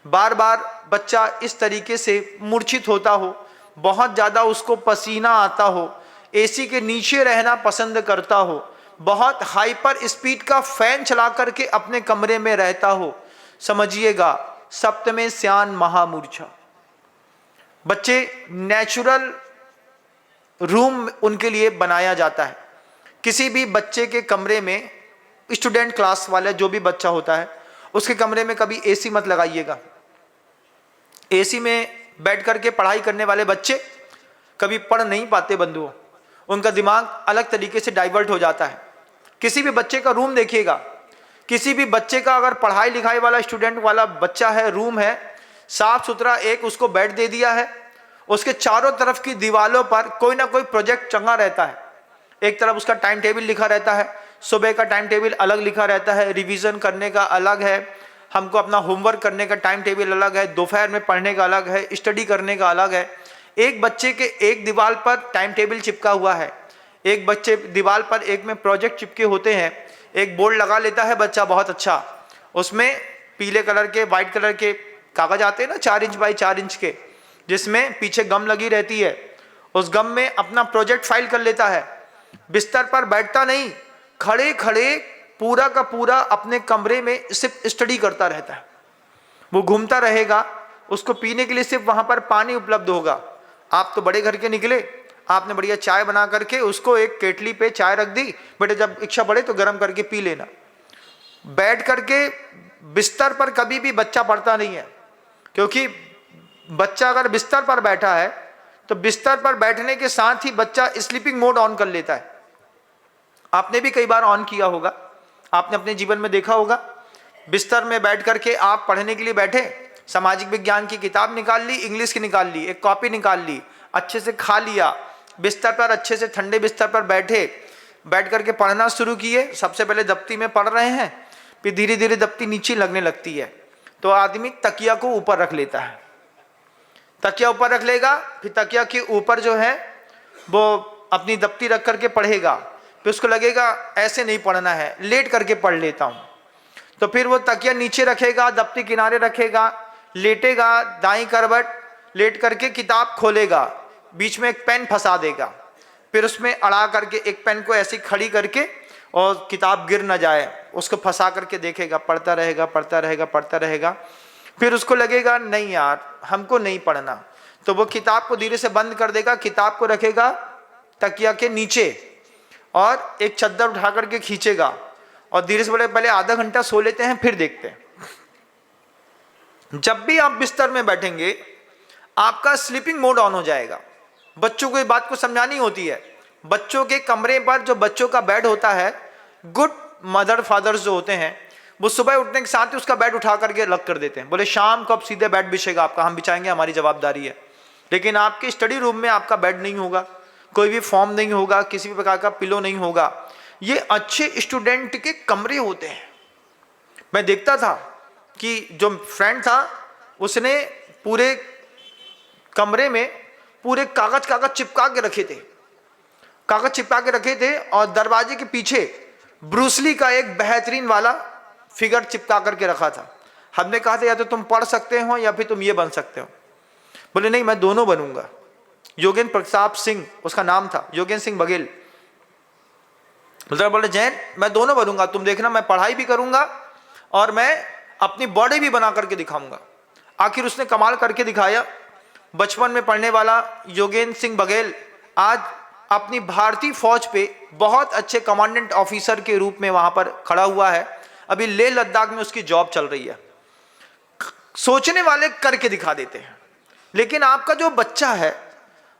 Speaker 1: बार बार बच्चा इस तरीके से मूर्छित होता हो, बहुत ज़्यादा उसको पसीना आता हो, एसी के नीचे रहना पसंद करता हो, बहुत हाइपर स्पीड का फैन चला करके अपने कमरे में रहता हो, समझिएगा सप्तमे स्यान महामूर्छा। बच्चे नेचुरल रूम उनके लिए बनाया जाता है। किसी भी बच्चे के कमरे में, स्टूडेंट क्लास वाला जो भी बच्चा होता है, उसके कमरे में कभी एसी मत लगाइएगा। एसी में बैठ करके पढ़ाई करने वाले बच्चे कभी पढ़ नहीं पाते बंधुओं, उनका दिमाग अलग तरीके से डाइवर्ट हो जाता है। किसी भी बच्चे का रूम देखिएगा, किसी भी बच्चे का अगर पढ़ाई लिखाई वाला स्टूडेंट वाला बच्चा है, रूम है साफ सुथरा, एक उसको बेड दे दिया है, उसके चारों तरफ की दीवारों पर कोई ना कोई प्रोजेक्ट चंगा रहता है। एक तरफ उसका टाइम टेबल लिखा रहता है, सुबह का टाइम टेबल अलग लिखा रहता है, रिवीजन करने का अलग है, हमको अपना होमवर्क करने का टाइम टेबल अलग है, दोपहर में पढ़ने का अलग है, स्टडी करने का अलग है। एक बच्चे के एक दीवार पर टाइम टेबल चिपका हुआ है, एक बच्चे दीवार पर एक में प्रोजेक्ट चिपके होते हैं। एक बोर्ड लगा लेता है बच्चा बहुत अच्छा, उसमें पीले कलर के वाइट कलर के कागज आते हैं ना 4 इंच बाई 4 इंच के, जिसमें पीछे गम लगी रहती है, उस गम में अपना प्रोजेक्ट फाइल कर लेता है। बिस्तर पर बैठता नहीं, खड़े खड़े पूरा का पूरा अपने कमरे में सिर्फ स्टडी करता रहता है। वो घूमता रहेगा, उसको पीने के लिए सिर्फ वहां पर पानी उपलब्ध होगा। आप तो बड़े घर के निकले, आपने बढ़िया चाय बना करके उसको एक केटली पे चाय रख दी, बेटे जब इच्छा पड़े तो गर्म करके पी लेना। बैठ करके बिस्तर पर कभी भी बच्चा पढ़ता नहीं है, क्योंकि बच्चा अगर बिस्तर पर बैठा है तो बिस्तर पर बैठने के साथ ही बच्चा स्लीपिंग मोड ऑन कर लेता है। आपने भी कई बार ऑन किया होगा, आपने अपने जीवन में देखा होगा। बिस्तर में बैठ करके आप पढ़ने के लिए बैठे, सामाजिक विज्ञान की किताब निकाल ली, इंग्लिश की निकाल ली, एक कॉपी निकाल ली, अच्छे से खा लिया, बिस्तर पर अच्छे से ठंडे बिस्तर पर बैठ करके पढ़ना शुरू किए। सबसे पहले दफ्ती में पढ़ रहे हैं, फिर धीरे धीरे दफ्ती नीचे लगने लगती है, तो आदमी तकिया को ऊपर रख लेता है। तकिया ऊपर रख लेगा, फिर तकिया के ऊपर जो है वो अपनी दफ्ती रख करके पढ़ेगा, फिर उसको लगेगा ऐसे नहीं पढ़ना है, लेट करके पढ़ लेता हूँ, तो फिर वो तकिया नीचे रखेगा, दफ्ती किनारे रखेगा, लेटेगा, दाईं करवट लेट करके किताब खोलेगा, बीच में एक पेन फंसा देगा, फिर उसमें अड़ा करके एक पेन को ऐसी खड़ी करके और किताब गिर ना जाए उसको फंसा करके देखेगा, पढ़ता रहेगा पढ़ता रहेगा पढ़ता रहेगा। फिर उसको लगेगा नहीं यार हमको नहीं पढ़ना, तो वो किताब को धीरे से बंद कर देगा, किताब को रखेगा तकिया के नीचे और एक चद्दर उठा करके खींचेगा और धीरे से बोले पहले आधा घंटा सो लेते हैं फिर देखते हैं। जब भी आप बिस्तर में बैठेंगे आपका स्लीपिंग मोड ऑन हो जाएगा। बच्चों को ये बात को समझानी होती है। बच्चों के कमरे पर जो बच्चों का बेड होता है, गुड मदर फादर्स जो होते हैं वो सुबह उठने के साथ ही उसका बेड उठा करके रख कर देते हैं, बोले शाम को अब सीधे बेड बिछेगा आपका, हम बिछाएंगे, हमारी जवाबदारी है। लेकिन आपके स्टडी रूम में आपका बेड नहीं होगा, कोई भी फॉर्म नहीं होगा, किसी भी प्रकार का पिलो नहीं होगा। ये अच्छे स्टूडेंट के कमरे होते हैं। मैं देखता था कि जो फ्रेंड था उसने पूरे कमरे में पूरे कागज चिपका के रखे थे, कागज चिपका के रखे थे और दरवाजे के पीछे ब्रूसली का एक बेहतरीन वाला फिगर चिपका करके रखा था। हमने कहा था या तो तुम पढ़ सकते हो या फिर तुम ये बन सकते हो। बोले नहीं मैं दोनों बनूंगा। योगेंद्र प्रताप सिंह उसका नाम था, योगेंद्र सिंह बघेल। बोले जैन मैं दोनों बनूंगा, तुम देखना मैं पढ़ाई भी करूंगा और मैं अपनी बॉडी भी बना करके दिखाऊंगा। आखिर उसने कमाल करके दिखाया। बचपन में पढ़ने वाला योगेंद्र सिंह बघेल आज अपनी भारतीय फौज पे बहुत अच्छे कमांडेंट ऑफिसर के रूप में वहां पर खड़ा हुआ है। अभी लेह लद्दाख में उसकी जॉब चल रही है। सोचने वाले करके दिखा देते हैं। लेकिन आपका जो बच्चा है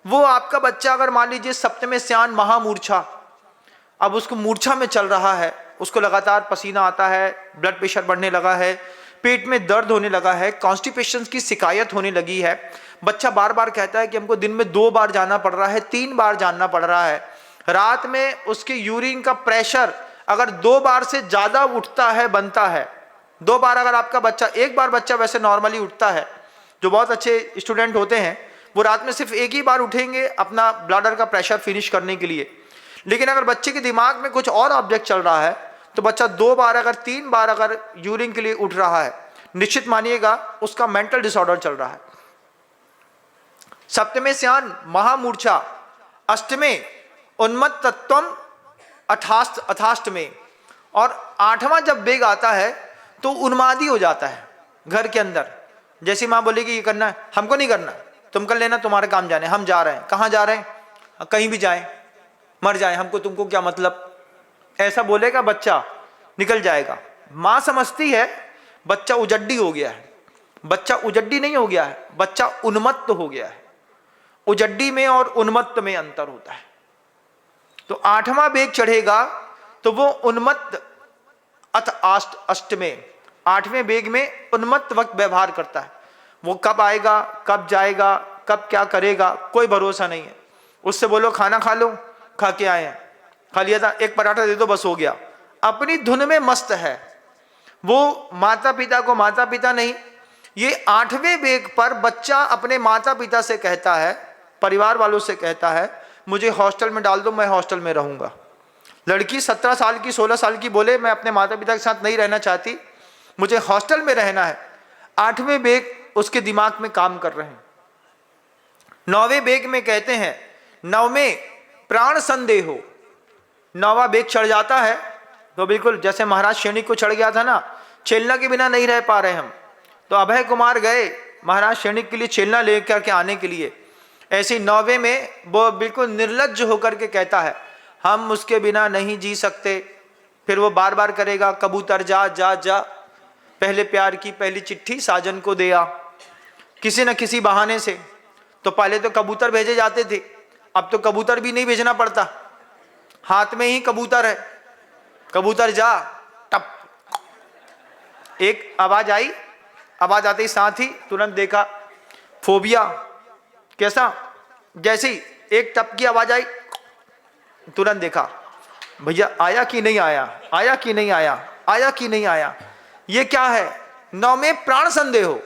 Speaker 1: वो आपका बच्चा अगर मान लीजिए सप्तमे स्यान महामूर्छा, अब उसको मूर्छा में चल रहा है, उसको लगातार पसीना आता है, ब्लड प्रेशर बढ़ने लगा है, पेट में दर्द होने लगा है, कॉन्स्टिपेशन की शिकायत होने लगी है, बच्चा बार बार कहता है कि हमको दिन में 2 बार जाना पड़ रहा है, 3 बार जाना पड़ रहा है, रात में उसके यूरिन का प्रेशर अगर 2 बार से ज्यादा उठता है बनता है, 2 बार अगर आपका बच्चा, एक बार बच्चा वैसे नॉर्मली उठता है, जो बहुत अच्छे स्टूडेंट होते हैं वो रात में सिर्फ एक ही बार उठेंगे अपना ब्लडर का प्रेशर फिनिश करने के लिए। लेकिन अगर बच्चे के दिमाग में कुछ और ऑब्जेक्ट चल रहा है तो बच्चा 2 बार अगर 3 बार अगर यूरिन के लिए उठ रहा है, निश्चित मानिएगा उसका मेंटल डिसऑर्डर चल रहा है। सप्तमे स्यान महामूर्छा, अष्टमे उन्मत्तत्वम, अथाष्टमे, और 8वां जब बेग आता है तो उन्मादी हो जाता है घर के अंदर। जैसी माँ बोलेगी ये करना है, हमको नहीं करना, तुम कर लेना, तुम्हारे काम जाने, हम जा रहे हैं। कहाँ जा रहे हैं? कहीं भी जाएं, मर जाएं, हमको तुमको क्या मतलब। ऐसा बोलेगा बच्चा, निकल जाएगा। माँ समझती है बच्चा उजड्डी हो गया है। बच्चा उजड्डी नहीं हो गया है, बच्चा उन्मत्त हो गया है। उजड्डी में और उन्मत्त में अंतर होता है। तो 8वां बेग चढ़ेगा तो वो उन्मत्त अष्टमे, 8वें बेग में उन्मत्त वक्त व्यवहार करता है। वो कब आएगा, कब जाएगा, कब क्या करेगा, कोई भरोसा नहीं है। उससे बोलो खाना खा लो, खा के आए हैं, खा लिया था, एक पराठा दे दो बस हो गया, अपनी धुन में मस्त है। वो माता पिता को माता पिता नहीं। ये 8वें बेग पर बच्चा अपने माता पिता से कहता है, परिवार वालों से कहता है मुझे हॉस्टल में डाल दो, मैं हॉस्टल में रहूंगा। लड़की 17 साल की 16 साल की बोले मैं अपने माता पिता के साथ नहीं रहना चाहती, मुझे हॉस्टल में रहना है। 8वें बेग उसके दिमाग में काम कर रहे हैं। 9वें बेग में कहते हैं, 9वें प्राण संदेह हो, 9वां बेग चढ़ जाता है तो बिल्कुल जैसे महाराज सैनिक को चढ़ गया था ना, चेलना के बिना नहीं रह पा रहे हम, तो अभय कुमार गए महाराज सैनिक के लिए चेलना लेकर के आने के लिए। ऐसे 9वें में वो बिल्कुल निर्लज्ज होकर के कहता है हम उसके बिना नहीं जी सकते। फिर वो बार बार करेगा, कबूतर जा जा जा, पहले प्यार की पहली चिट्ठी साजन को दे आ, किसी न किसी बहाने से। तो पहले तो कबूतर भेजे जाते थे, अब तो कबूतर भी नहीं भेजना पड़ता, हाथ में ही कबूतर है, कबूतर जा, टप, एक आवाज आई, आवाज आते ही साथ ही तुरंत देखा, फोबिया कैसा, जैसे ही एक टप की आवाज आई तुरंत देखा भैया आया कि नहीं आया, आया कि नहीं आया, आया कि नहीं आया। ये क्या है? 9वें प्राण संदेह हो।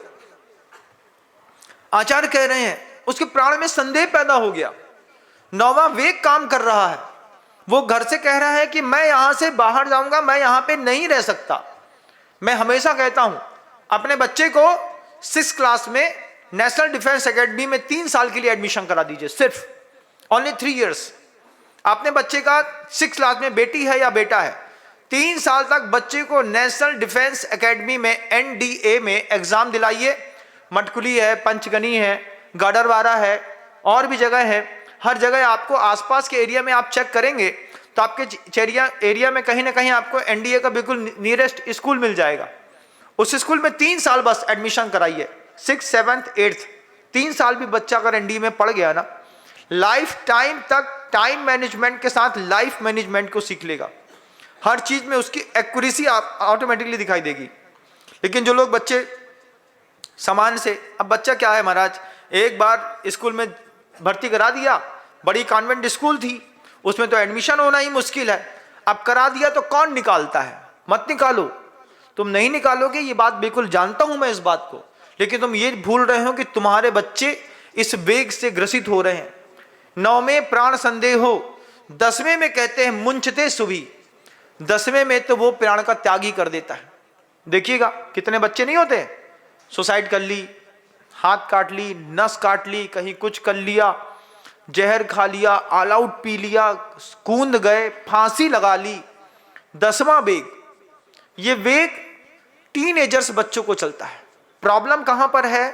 Speaker 1: आचार्य कह रहे हैं उसके प्राण में संदेह पैदा हो गया। 9वां वेग काम कर रहा है। वो घर से कह रहा है कि मैं यहां से बाहर जाऊंगा, मैं यहां पे नहीं रह सकता। मैं हमेशा कहता हूं अपने बच्चे को 6th क्लास में नेशनल डिफेंस एकेडमी में 3 साल के लिए एडमिशन करा दीजिए, सिर्फ ओनली 3 years। आपने बच्चे का 6 क्लास में बेटी है या बेटा है, 3 साल तक बच्चे को नेशनल डिफेंस एकेडमी में NDA में एग्जाम दिलाइए। मटकुली है, पंचगनी है, गाडरवारा है, और भी जगह है। हर जगह आपको आसपास के एरिया में आप चेक करेंगे तो आपके एरिया में कहीं ना कहीं आपको NDA का बिल्कुल नियरेस्ट स्कूल मिल जाएगा। उस स्कूल में 3 साल बस एडमिशन कराइए, 6, 7, 8, 3 साल भी बच्चा अगर NDA में पढ़ गया ना, लाइफ टाइम तक टाइम मैनेजमेंट के साथ लाइफ मैनेजमेंट को सीख लेगा। हर चीज में उसकी एक्यूरेसी ऑटोमेटिकली दिखाई देगी। लेकिन जो लोग बच्चे सामान्य से, अब बच्चा क्या है महाराज, एक बार स्कूल में भर्ती करा दिया, बड़ी कॉन्वेंट स्कूल थी, उसमें तो एडमिशन होना ही मुश्किल है, अब करा दिया तो कौन निकालता है? मत निकालो, तुम नहीं निकालोगे, ये बात बिल्कुल जानता हूं मैं इस बात को। लेकिन तुम ये भूल रहे हो कि तुम्हारे बच्चे इस वेग से ग्रसित हो रहे हैं। 9वें प्राण संदेहो, 10वें में कहते हैं मुंचते सुभी, 10वें में तो वो प्राण का त्याग ही कर देता है। देखिएगा कितने बच्चे नहीं होते, सुसाइड कर ली, हाथ काट ली, नस काट ली, कहीं कुछ कर लिया, जहर खा लिया, ऑल आउट पी लिया, कूद गए, फांसी लगा ली। 10वां वेग, ये वेग टीनेजर्स बच्चों को चलता है। प्रॉब्लम कहां पर है?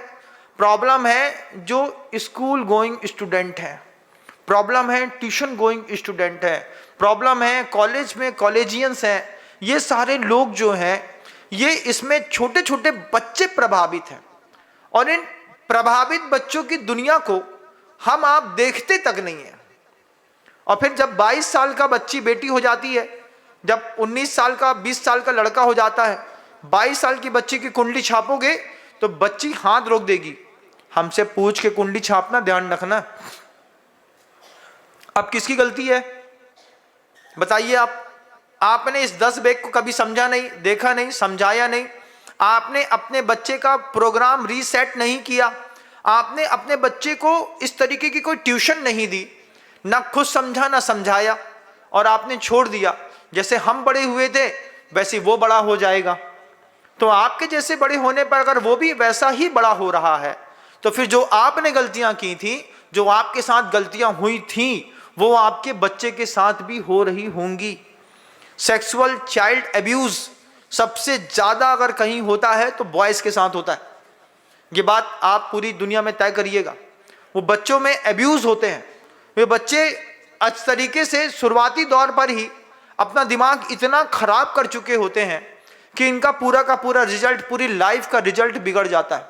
Speaker 1: प्रॉब्लम है जो स्कूल गोइंग स्टूडेंट है, प्रॉब्लम है ट्यूशन गोइंग स्टूडेंट है, प्रॉब्लम है कॉलेज में कॉलेजियंस हैं। ये सारे लोग जो हैं, ये इसमें छोटे छोटे बच्चे प्रभावित हैं, और इन प्रभावित बच्चों की दुनिया को हम आप देखते तक नहीं है। और फिर जब 22 साल का बच्ची बेटी हो जाती है, जब 19 साल का 20 साल का लड़का हो जाता है, 22 साल की बच्ची की कुंडली छापोगे तो बच्ची हाथ रोक देगी, हमसे पूछ के कुंडली छापना, ध्यान रखना। अब किसकी गलती है बताइए आप? आपने इस 10 वेग को कभी समझा नहीं, देखा नहीं, समझाया नहीं। आपने अपने बच्चे का प्रोग्राम रीसेट नहीं किया, आपने अपने बच्चे को इस तरीके की कोई ट्यूशन नहीं दी, ना खुद समझा ना समझाया, और आपने छोड़ दिया। जैसे हम बड़े हुए थे वैसे वो बड़ा हो जाएगा। तो आपके जैसे बड़े होने पर अगर वो भी वैसा ही बड़ा हो रहा है, तो फिर जो आपने गलतियां की थी, जो आपके साथ गलतियां हुई थी, वो आपके बच्चे के साथ भी हो रही होंगी। सेक्सुअल चाइल्ड एब्यूज सबसे ज्यादा अगर कहीं होता है तो बॉयज के साथ होता है। ये बात आप पूरी दुनिया में तय करिएगा। वो बच्चों में एब्यूज होते हैं। वे बच्चे इस तरीके से शुरुआती दौर पर ही अपना दिमाग इतना खराब कर चुके होते हैं कि इनका पूरा का पूरा रिजल्ट, पूरी लाइफ का रिजल्ट बिगड़ जाता है।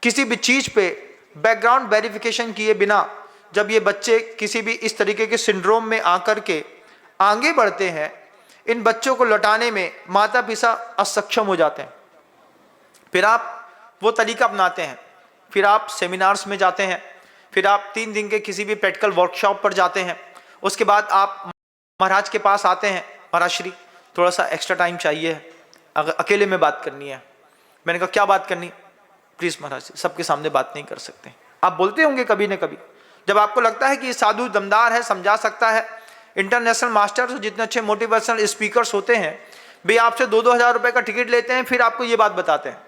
Speaker 1: किसी भी चीज पे बैकग्राउंड वेरिफिकेशन किए बिना जब ये बच्चे किसी भी इस तरीके के सिंड्रोम में आकर के आगे बढ़ते हैं, इन बच्चों को लौटाने में माता पिता असक्षम हो जाते हैं। फिर आप वो तरीका अपनाते हैं, फिर आप सेमिनार्स में जाते हैं, फिर आप 3 दिन के किसी भी प्रैक्टिकल वर्कशॉप पर जाते हैं। उसके बाद आप महाराज के पास आते हैं, महाराज श्री थोड़ा सा एक्स्ट्रा टाइम चाहिए है, अगर अकेले में बात करनी है। मैंने कहा क्या बात करनी? प्लीज महाराज सबके सामने बात नहीं कर सकते। आप बोलते होंगे कभी न कभी, जब आपको लगता है कि ये साधु दमदार है, समझा सकता है। इंटरनेशनल मास्टर्स जितने अच्छे मोटिवेशनल स्पीकर्स होते हैं, वे आपसे 2-2 हज़ार रुपए का टिकट लेते हैं, फिर आपको ये बात बताते हैं।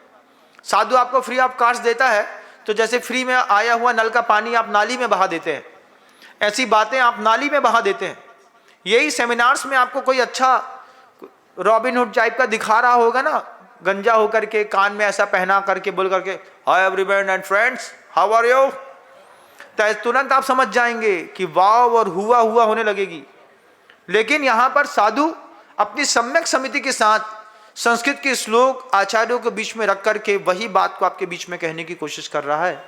Speaker 1: साधु आपको फ्री ऑफ कॉस्ट देता है, तो जैसे फ्री में आया हुआ नल का पानी आप नाली में बहा देते हैं, ऐसी बातें आप नाली में बहा देते हैं। यही सेमिनार्स में आपको कोई अच्छा रॉबिन हुड टाइप का दिखा रहा होगा ना, गंजा होकर के, कान में ऐसा पहना करके, बोल करके hi everyone and friends how are you, तो तुरंत आप समझ जाएंगे कि वाव और हुआ हुआ होने लगेगी। लेकिन यहां पर साधु अपनी सम्यक समिति के साथ संस्कृत के श्लोक आचार्यों के बीच में रख करके वही बात को आपके बीच में कहने की कोशिश कर रहा है।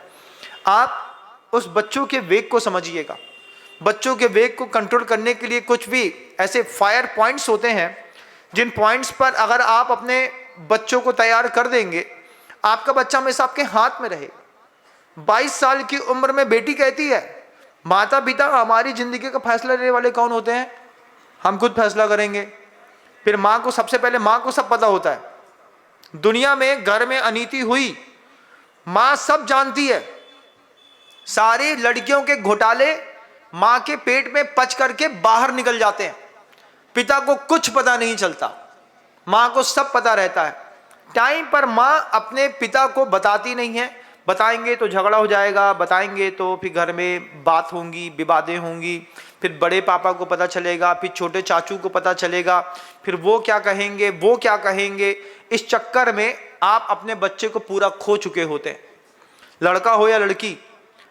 Speaker 1: आप उस बच्चों के वेग को समझिएगा। बच्चों के वेग को कंट्रोल करने के लिए कुछ भी ऐसे फायर पॉइंट्स होते हैं, जिन पॉइंट्स पर अगर आप अपने बच्चों को तैयार कर देंगे, आपका बच्चा हमेशा आपके हाथ में रहे। 22 साल की उम्र में बेटी कहती है, माता पिता हमारी जिंदगी का फैसला लेने वाले कौन होते हैं? हम खुद फैसला करेंगे। फिर माँ को, सबसे पहले माँ को सब पता होता है। दुनिया में घर में अनीति हुई, माँ सब जानती है। सारी लड़कियों के घोटाले माँ के पेट में पच करके बाहर निकल जाते हैं। पिता को कुछ पता नहीं चलता, माँ को सब पता रहता है। टाइम पर माँ अपने पिता को बताती नहीं है, बताएंगे तो झगड़ा हो जाएगा, बताएंगे तो फिर घर में बात होंगी, विवादें होंगी, फिर बड़े पापा को पता चलेगा, फिर छोटे चाचू को पता चलेगा, फिर वो क्या कहेंगे, वो क्या कहेंगे। इस चक्कर में आप अपने बच्चे को पूरा खो चुके होते हैं। लड़का हो या लड़की,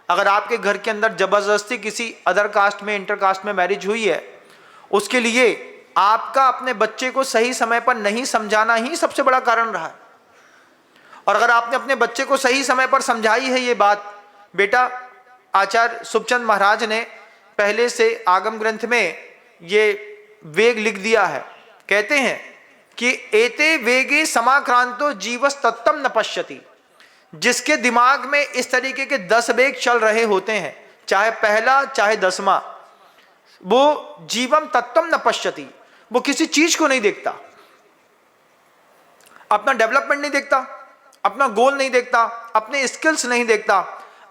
Speaker 1: अगर आपके घर के अंदर जबरदस्ती किसी अदर कास्ट में, इंटर कास्ट में मैरिज हुई है, उसके लिए आपका अपने बच्चे को सही समय पर नहीं समझाना ही सबसे बड़ा कारण रहा है। और अगर आपने अपने बच्चे को सही समय पर समझाई है ये बात, बेटा आचार्य सुखचंद महाराज ने पहले से आगम ग्रंथ में ये वेग लिख दिया है। कहते हैं कि एते वेगे समाक्रांतो जीवस तत्तम न पश्यति। जिसके दिमाग में इस तरीके के 10 वेग चल रहे होते हैं, चाहे पहला चाहे 10वां, वो जीवम तत्वम न पश्यति, वो किसी चीज को नहीं देखता, अपना डेवलपमेंट नहीं देखता, अपना गोल नहीं देखता, अपने स्किल्स नहीं देखता,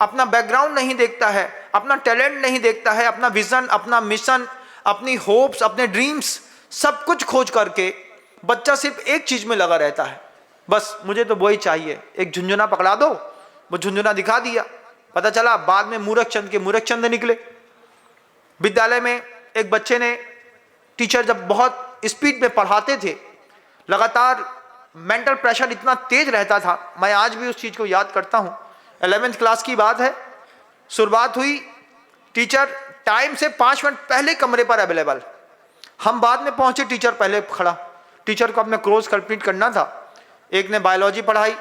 Speaker 1: अपना बैकग्राउंड नहीं देखता है, अपना टैलेंट नहीं देखता है, अपना विजन, अपना मिशन, अपनी होप्स, अपने ड्रीम्स, सब कुछ खोज करके बच्चा सिर्फ एक चीज में लगा रहता है, बस मुझे तो वही चाहिए, एक झुंझुना पकड़ा दो। वो झुंझुना दिखा दिया, पता चला बाद में मूर्ख चंद के मूर्ख चंद निकले। विद्यालय में एक बच्चे ने, टीचर जब बहुत स्पीड में पढ़ाते थे, लगातार मेंटल प्रेशर इतना तेज रहता था, मैं आज भी उस चीज को याद करता हूं। 11वीं क्लास की बात है, शुरुआत हुई, टीचर टाइम से 5 मिनट पहले कमरे पर अवेलेबल, हम बाद में पहुंचे, टीचर पहले खड़ा। टीचर को अपने कोर्स कंप्लीट करना था। एक ने बायोलॉजी पढ़ाई,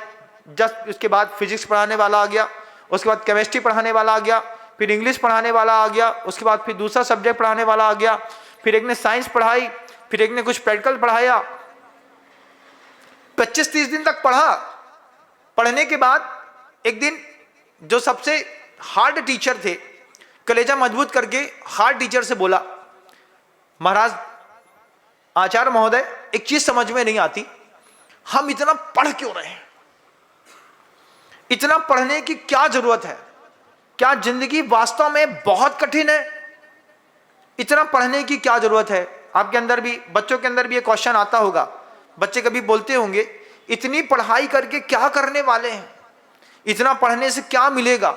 Speaker 1: जस्ट उसके बाद फिजिक्स पढ़ाने वाला आ गया, उसके बाद केमिस्ट्री पढ़ाने वाला आ गया, फिर इंग्लिश पढ़ाने वाला आ गया, उसके बाद फिर दूसरा सब्जेक्ट पढ़ाने वाला आ गया, फिर एक ने साइंस पढ़ाई, फिर एक ने कुछ प्रैक्टिकल पढ़ाया। 25-30 दिन तक पढ़ा। पढ़ने के बाद एक दिन जो सबसे हार्ड टीचर थे, कलेजा मजबूत करके हार्ड टीचर से बोला, महाराज आचार्य महोदय, एक चीज समझ में नहीं आती, हम इतना पढ़ क्यों रहे हैं? इतना पढ़ने की क्या जरूरत है? क्या जिंदगी वास्तव में बहुत कठिन है? इतना पढ़ने की क्या जरूरत है? आपके अंदर भी, बच्चों के अंदर भी ये क्वेश्चन आता होगा। बच्चे कभी बोलते होंगे, इतनी पढ़ाई करके क्या करने वाले हैं, इतना पढ़ने से क्या मिलेगा?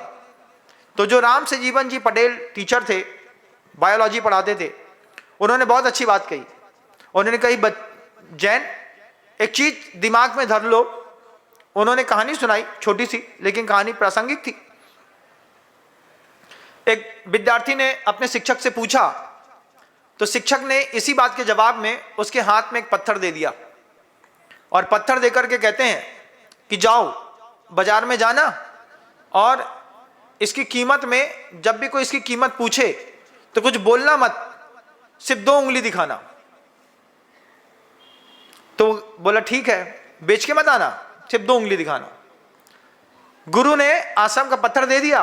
Speaker 1: तो जो राम से जीवन जी पटेल टीचर थे, बायोलॉजी पढ़ाते थे, उन्होंने बहुत अच्छी बात कही। उन्होंने कही, जैन एक चीज दिमाग में धर लो। उन्होंने कहानी सुनाई, छोटी सी लेकिन कहानी प्रासंगिक थी। एक विद्यार्थी ने अपने शिक्षक से पूछा, तो शिक्षक ने इसी बात के जवाब में उसके हाथ में एक पत्थर दे दिया, और पत्थर देकर के कहते हैं कि जाओ बाजार में जाना, और इसकी कीमत में, जब भी कोई इसकी कीमत पूछे तो कुछ बोलना मत, सिर्फ 2 उंगली दिखाना। तो बोला ठीक है, बेच के मत आना, सिर्फ 2 उंगली दिखाना। गुरु ने आसम का पत्थर दे दिया।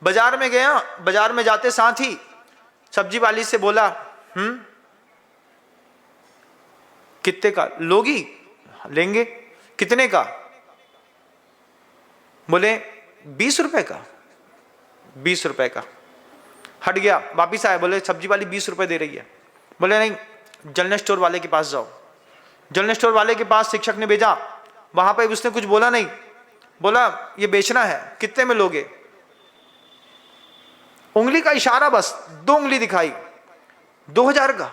Speaker 1: बाजार में गया, बाजार में जाते साथ ही सब्जी वाली से बोला, कितने का लोगी? लेंगे। कितने का? बोले 20 रुपए का। 20 रुपए का। हट गया, वापिस आया, बोले सब्जी वाली 20 रुपए दे रही है। बोले नहीं, जनरल स्टोर वाले के पास जाओ। जनरल स्टोर वाले के पास शिक्षक ने भेजा, वहां पर उसने कुछ बोला नहीं, बोला ये बेचना है, कितने में लोगे? उंगली का इशारा, बस 2 उंगली दिखाई, 2000 का।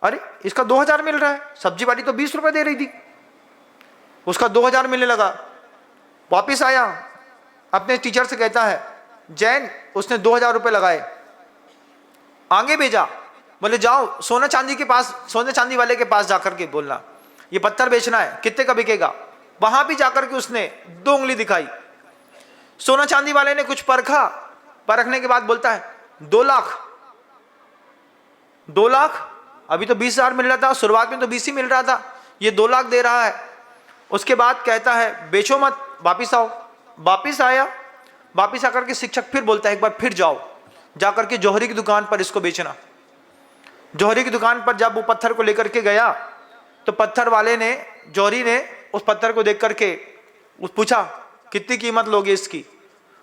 Speaker 1: अरे इसका 2000 मिल रहा है, सब्जी वाली तो 20 रुपए दे रही थी। उसका 2000 मिलने लगा। वापिस आया, अपने टीचर से कहता है, जैन उसने 2000 रुपए लगाए। आगे भेजा, बोले जाओ सोना चांदी के पास, सोने चांदी वाले के पास जाकर के बोलना ये पत्थर बेचना है, कितने का बिकेगा? वहां भी जाकर के उसने 2 उंगली दिखाई। सोना चांदी वाले ने कुछ परखा, परखने के बाद बोलता है 2 लाख। 2 लाख? अभी तो 20,000 मिल रहा था, शुरुआत में तो 20 ही मिल रहा था, ये 2 लाख दे रहा है। उसके बाद कहता है बेचो मत, वापिस आओ। वापिस आया, वापिस आकर के शिक्षक फिर बोलता है एक बार फिर जाओ, जाकर के जौहरी की दुकान पर इसको बेचना। जौहरी की दुकान पर जब वो पत्थर को लेकर के गया, तो पत्थर वाले ने, जौहरी ने उस पत्थर को देख करके पूछा कितनी कीमत लोगे इसकी?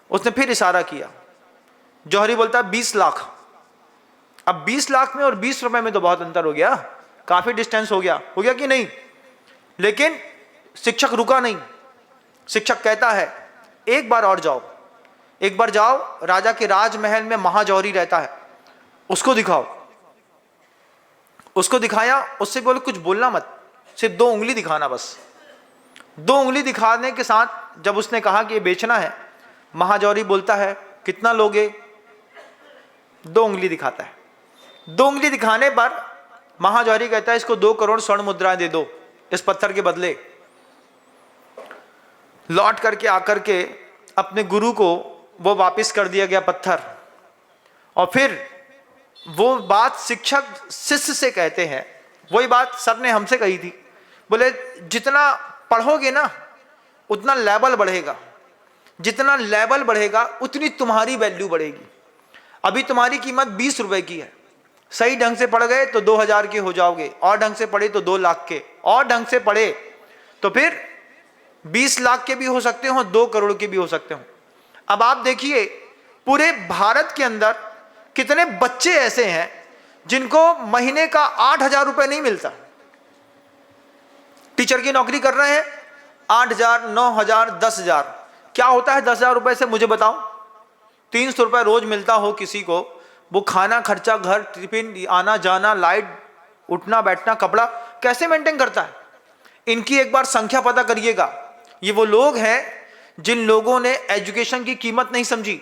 Speaker 1: उसने फिर इशारा किया। जौहरी बोलता है 20 लाख। अब 20 लाख में और 20 रुपए में तो बहुत अंतर हो गया, काफी डिस्टेंस हो गया कि नहीं? लेकिन शिक्षक रुका नहीं। शिक्षक कहता है एक बार और जाओ, एक बार जाओ, राजा के राजमहल में महाजौहरी रहता है, उसको दिखाओ। उसको दिखाया, उससे बोले कुछ बोलना मत, सिर्फ 2 उंगली दिखाना बस। 2 उंगली दिखाने के साथ जब उसने कहा कि ये बेचना है, महाजौरी बोलता है कितना लोगे? 2 उंगली दिखाता है। 2 उंगली दिखाने पर महाजौरी कहता है इसको 2 करोड़ स्वर्ण मुद्राएं दे दो इस पत्थर के बदले। लौट करके आकर के अपने गुरु को वो वापस कर दिया गया पत्थर। और फिर वो बात शिक्षक शिष्य से कहते हैं, वही बात सर ने हमसे कही थी, बोले जितना पढ़ोगे ना उतना लेवल बढ़ेगा, जितना लेवल बढ़ेगा उतनी तुम्हारी वैल्यू बढ़ेगी। अभी तुम्हारी कीमत 20 रुपए की है, सही ढंग से पढ़ गए तो 2000 के हो जाओगे, और ढंग से पढ़े तो 2 लाख के, और ढंग से पढ़े तो फिर 20 लाख के भी हो सकते हो, 2 करोड़ के भी हो सकते हो। अब आप देखिए पूरे भारत के अंदर कितने बच्चे ऐसे हैं जिनको महीने का 8000 रुपए नहीं मिलता। टीचर की नौकरी कर रहे हैं, 8000, 9000, 10000। क्या होता है 10,000 रुपए से, मुझे बताओ। 300 रुपए रोज मिलता हो किसी को, वो खाना खर्चा, घर, टिफिन, आना जाना, लाइट, उठना बैठना, कपड़ा कैसे मेंटेन करता है? इनकी एक बार संख्या पता करिएगा। ये वो लोग हैं जिन लोगों ने एजुकेशन की कीमत नहीं समझी।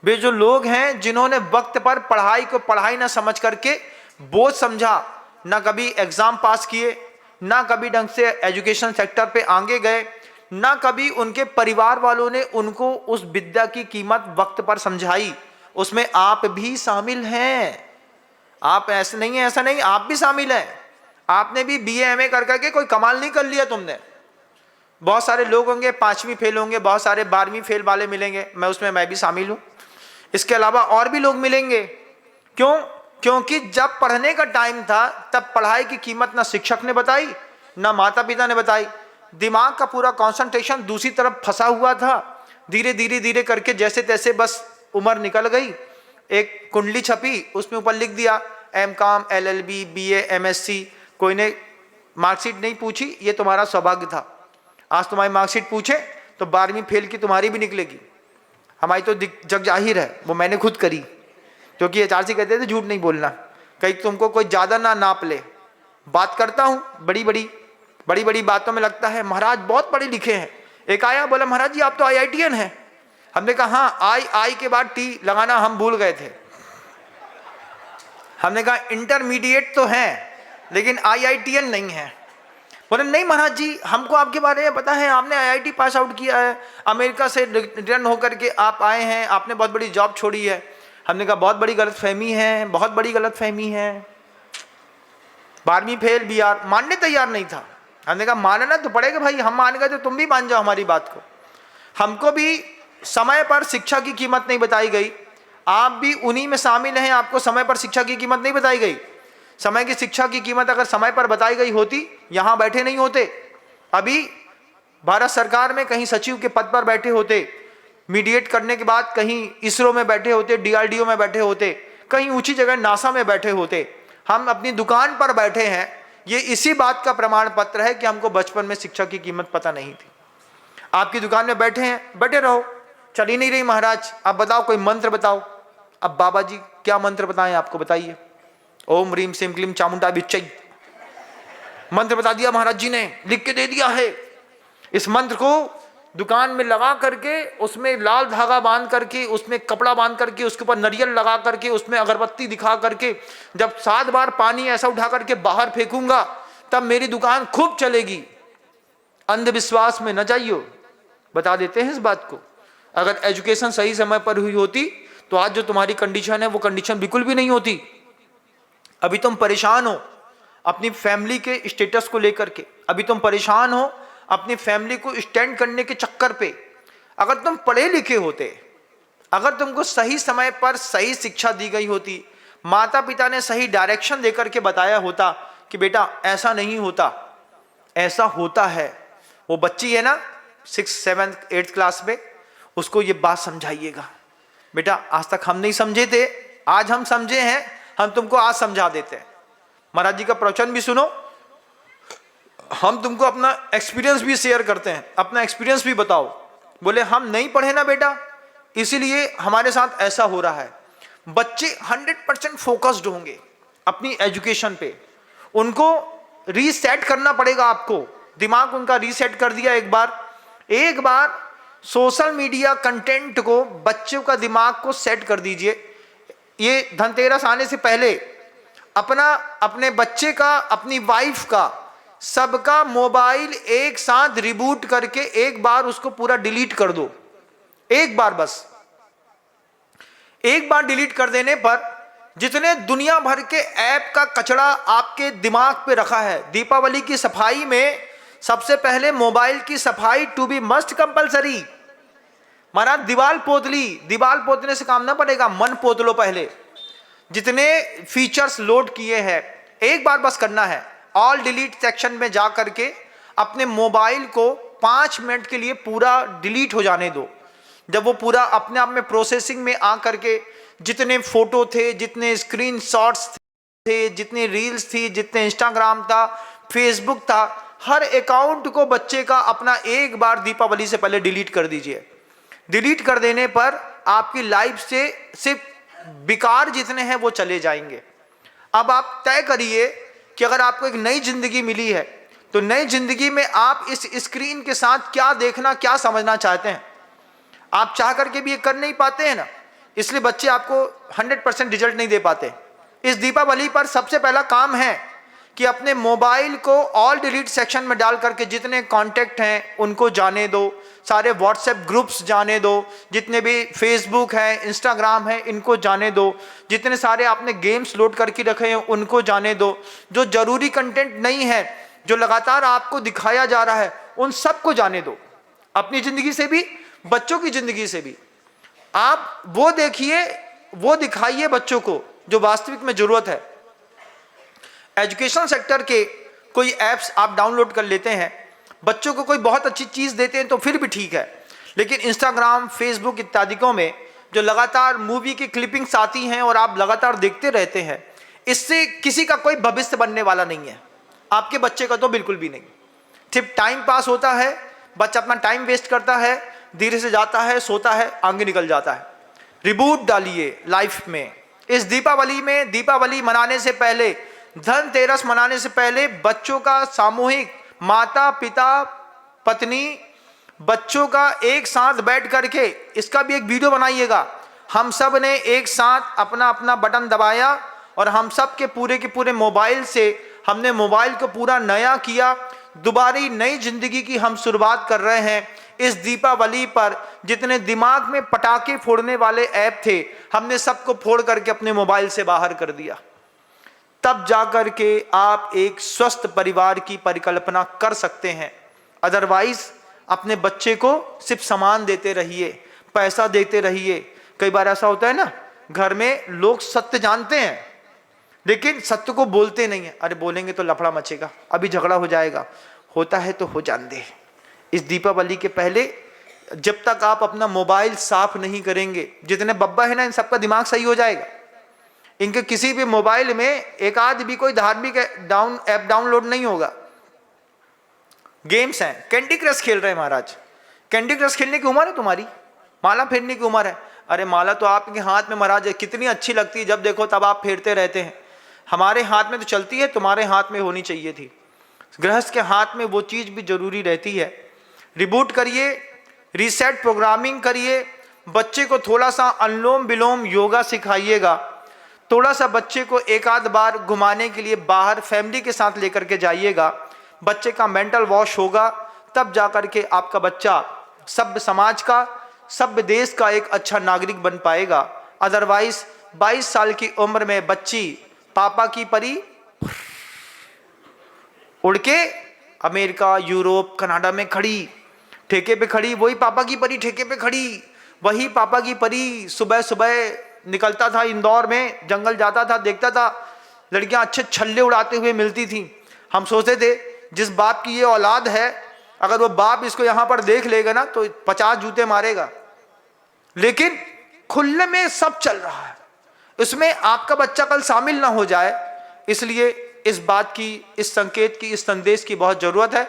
Speaker 1: वे जो लोग हैं जिन्होंने वक्त पर पढ़ाई को पढ़ाई ना समझ करके बोझ समझा, ना कभी एग्जाम पास किए, ना कभी ढंग से एजुकेशन सेक्टर पे आगे गए, ना कभी उनके परिवार वालों ने उनको उस विद्या की कीमत वक्त पर समझाई। उसमें आप भी शामिल हैं। आप ऐसे नहीं है, ऐसा नहीं, आप भी शामिल हैं। आपने भी BA MA कर करके कोई कमाल नहीं कर लिया तुमने। बहुत सारे लोग होंगे 5वीं फेल होंगे, बहुत सारे 12वीं फेल वाले मिलेंगे, मैं भी शामिल हूं। इसके अलावा और भी लोग मिलेंगे। क्यों? क्योंकि जब पढ़ने का टाइम था तब पढ़ाई की कीमत ना शिक्षक ने बताई, ना माता पिता ने बताई। दिमाग का पूरा कंसंट्रेशन दूसरी तरफ फंसा हुआ था। धीरे धीरे धीरे करके जैसे तैसे बस उम्र निकल गई, एक कुंडली छपी, उसमें ऊपर लिख दिया MCOM, LLB, BA, MSc। कोई ने मार्कशीट नहीं पूछी, ये तुम्हारा सौभाग्य था। आज तुम्हारी मार्कशीट पूछे तो 12वीं फेल की तुम्हारी भी निकलेगी। हमारी तो जग जाहिर है, वो मैंने खुद करी, क्योंकि HRC कहते थे झूठ नहीं बोलना, कहीं तुमको कोई ज़्यादा ना नाप ले। बात करता हूँ बड़ी बड़ी बातों में लगता है महाराज बहुत पढ़े लिखे हैं। एक आया बोला महाराज जी आप तो IITian हैं। हमने कहा हाँ, आई के बाद T लगाना हम भूल गए थे। हमने कहा इंटरमीडिएट तो है लेकिन IITian नहीं है। बोले नहीं महाराज जी हमको आपके बारे में पता है, आपने IIT पास आउट किया है, अमेरिका से रिटर्न होकर के आप आए हैं, आपने बहुत बड़ी जॉब छोड़ी है। हमने कहा बहुत बड़ी गलतफहमी है, बहुत बड़ी गलतफहमी है। 12वीं फेल भी यार मानने तैयार नहीं था। हमने कहा मानना तो पड़ेगा भाई, हम मान गए तो तुम भी मान जाओ हमारी बात को। हमको भी समय पर शिक्षा की कीमत नहीं बताई गई, आप भी उन्हीं में शामिल हैं, आपको समय पर शिक्षा की कीमत नहीं बताई गई। समय की शिक्षा की कीमत अगर समय पर बताई गई होती, यहां बैठे नहीं होते। अभी भारत सरकार में कहीं सचिव के पद पर बैठे होते, मीडिएट करने के बाद कहीं इसरो में बैठे होते, DRDO में बैठे होते, कहीं ऊंची जगह नासा में बैठे होते। हम अपनी दुकान पर बैठे हैं, ये इसी बात का प्रमाण पत्र है कि हमको बचपन में शिक्षा की कीमत पता नहीं थी। आपकी दुकान में बैठे हैं, बैठे रहो, चल ही नहीं रही महाराज, अब बताओ कोई मंत्र बताओ। अब बाबा जी क्या मंत्र बताएं आपको, बताइए। ओम ह्रीम सिम क्लीम चामुंडा बिच्चई मंत्र बता दिया महाराज जी ने, लिख के दे दिया है। इस मंत्र को दुकान में लगा करके, उसमें लाल धागा बांध करके, उसमें कपड़ा बांध करके, उसके ऊपर नारियल लगा करके, उसमें अगरबत्ती दिखा करके, जब 7 बार पानी ऐसा उठा करके बाहर फेंकूंगा तब मेरी दुकान खूब चलेगी। अंधविश्वास में न जाइयो, बता देते हैं इस बात को। अगर एजुकेशन सही समय पर हुई होती तो आज जो तुम्हारी कंडीशन है वो कंडीशन बिल्कुल भी नहीं होती। अभी तुम परेशान हो अपनी फैमिली के स्टेटस को लेकर के, अभी तुम परेशान हो अपनी फैमिली को स्टैंड करने के चक्कर पे। अगर तुम पढ़े लिखे होते, अगर तुमको सही समय पर सही शिक्षा दी गई होती, माता पिता ने सही डायरेक्शन देकर के बताया होता कि बेटा ऐसा नहीं होता, ऐसा होता है। वो बच्ची है ना 6th 7th 8th क्लास में, उसको ये बात समझाइएगा, बेटा आज तक हम नहीं समझे थे, आज हम समझे हैं, हम तुमको आज समझा देते हैं। महाराज जी का प्रवचन भी सुनो, हम तुमको अपना एक्सपीरियंस भी शेयर करते हैं, अपना एक्सपीरियंस भी बताओ। बोले हम नहीं पढ़े ना बेटा, इसीलिए हमारे साथ ऐसा हो रहा है। बच्चे 100% फोकस्ड होंगे अपनी एजुकेशन पे। उनको रीसेट करना पड़ेगा, आपको दिमाग उनका रीसेट कर दिया एक बार सोशल मीडिया कंटेंट को बच्चों का दिमाग को सेट कर दीजिए। ये धनतेरस आने से पहले अपने बच्चे का, अपनी वाइफ का, सबका मोबाइल एक साथ रिबूट करके एक बार उसको पूरा डिलीट कर दो। एक बार, बस एक बार डिलीट कर देने पर जितने दुनिया भर के ऐप का कचरा आपके दिमाग पे रखा है, दीपावली की सफाई में सबसे पहले मोबाइल की सफाई टू बी मस्ट कंपलसरी। महाराज दीवाल पोतने से काम ना पड़ेगा, मन पोत लो पहले। जितने फीचर्स लोड किए हैं एक बार बस करना है, ऑल डिलीट सेक्शन में जा करके अपने मोबाइल को 5 मिनट के लिए पूरा डिलीट हो जाने दो। जब वो पूरा अपने आप में प्रोसेसिंग में आ करके जितने फोटो थे, जितने स्क्रीनशॉट्स थे, जितनी रील्स थी, जितने इंस्टाग्राम था, फेसबुक था, हर अकाउंट को बच्चे का अपना एक बार दीपावली से पहले डिलीट कर दीजिए। डिलीट कर देने पर आपकी लाइफ से सिर्फ बेकार जितने हैं वो चले जाएंगे। अब आप तय करिए कि अगर आपको एक नई जिंदगी मिली है तो नई जिंदगी में आप इस स्क्रीन के साथ क्या देखना, क्या समझना चाहते हैं। आप चाह करके भी ये कर नहीं पाते हैं ना, इसलिए बच्चे आपको 100% रिजल्ट नहीं दे पाते। इस दीपावली पर सबसे पहला काम है कि अपने मोबाइल को ऑल डिलीट सेक्शन में डाल करके जितने कॉन्टेक्ट हैं उनको जाने दो, सारे व्हाट्सएप ग्रुप्स जाने दो, जितने भी फेसबुक है, इंस्टाग्राम है, इनको जाने दो, जितने सारे आपने गेम्स लोड करके रखे हैं उनको जाने दो। जो जरूरी कंटेंट नहीं है, जो लगातार आपको दिखाया जा रहा है, उन सबको जाने दो। अपनी जिंदगी से भी, बच्चों की जिंदगी से भी। आप वो देखिए, वो दिखाइए बच्चों को जो वास्तविक में जरूरत है। एजुकेशन सेक्टर के कोई ऐप्स आप डाउनलोड कर लेते हैं, बच्चों को कोई बहुत अच्छी चीज़ देते हैं तो फिर भी ठीक है, लेकिन इंस्टाग्राम, फेसबुक इत्यादिकों में जो लगातार मूवी की क्लिपिंग्स आती हैं और आप लगातार देखते रहते हैं, इससे किसी का कोई भविष्य बनने वाला नहीं है, आपके बच्चे का तो बिल्कुल भी नहीं। सिर्फ टाइम पास होता है, बच्चा अपना टाइम वेस्ट करता है, धीरे से जाता है, सोता है, आगे निकल जाता है। रिबूट डालिए लाइफ में। इस दीपावली में, दीपावली मनाने से पहले, धनतेरस मनाने से पहले बच्चों का सामूहिक, माता पिता पत्नी बच्चों का एक साथ बैठ करके, इसका भी एक वीडियो बनाइएगा। हम सब ने एक साथ अपना अपना बटन दबाया और हम सब के पूरे मोबाइल से हमने मोबाइल को पूरा नया किया, दोबारा नई जिंदगी की हम शुरुआत कर रहे हैं। इस दीपावली पर जितने दिमाग में पटाखे फोड़ने वाले ऐप थे, हमने सबको फोड़ करके अपने मोबाइल से बाहर कर दिया। तब जाकर के आप एक स्वस्थ परिवार की परिकल्पना कर सकते हैं। अदरवाइज अपने बच्चे को सिर्फ सामान देते रहिए, पैसा देते रहिए। कई बार ऐसा होता है ना, घर में लोग सत्य जानते हैं लेकिन सत्य को बोलते नहीं है। अरे बोलेंगे तो लफड़ा मचेगा, अभी झगड़ा हो जाएगा, होता है तो हो जान दे। इस दीपावली के पहले जब तक आप अपना मोबाइल साफ नहीं करेंगे, जितने बब्बा है ना, इन सबका दिमाग सही हो जाएगा। इनके किसी भी मोबाइल में एक आध भी कोई धार्मिक ऐप डाउनलोड नहीं होगा। गेम्स हैं, कैंडी क्रश खेल रहे हैं महाराज। कैंडी क्रश खेलने की उम्र है तुम्हारी? माला फेरने की उम्र है? अरे माला तो आपके हाथ में महाराज है, कितनी अच्छी लगती है, जब देखो तब आप फेरते रहते हैं। हमारे हाथ में तो चलती है, तुम्हारे हाथ में होनी चाहिए थी। गृहस्थ के हाथ में वो चीज़ भी जरूरी रहती है। रिबूट करिए, रीसेट प्रोग्रामिंग करिए, बच्चे को थोड़ा सा अनुलोम विलोम योगा सिखाइएगा, थोड़ा सा बच्चे को एक आध बार घुमाने के लिए बाहर फैमिली के साथ लेकर के जाइएगा। बच्चे का मेंटल वॉश होगा, तब जाकर के आपका बच्चा सभ्य समाज का, सभ्य देश का एक अच्छा नागरिक बन पाएगा। अदरवाइज 22 साल की उम्र में बच्ची पापा की परी उड़ के अमेरिका, यूरोप, कनाडा में खड़ी, ठेके पे खड़ी, वही पापा की परी ठेके पे खड़ी, वही पापा की परी सुबह सुबह निकलता था इंदौर में, जंगल जाता था, देखता था लड़कियां अच्छे छल्ले उड़ाते हुए मिलती थी। हम सोचते थे जिस बाप की ये औलाद है, अगर वो बाप इसको यहाँ पर देख लेगा ना तो 50 जूते मारेगा। लेकिन खुले में सब चल रहा है, इसमें आपका बच्चा कल शामिल ना हो जाए, इसलिए इस बात की, इस संकेत की, इस संदेश की बहुत जरूरत है।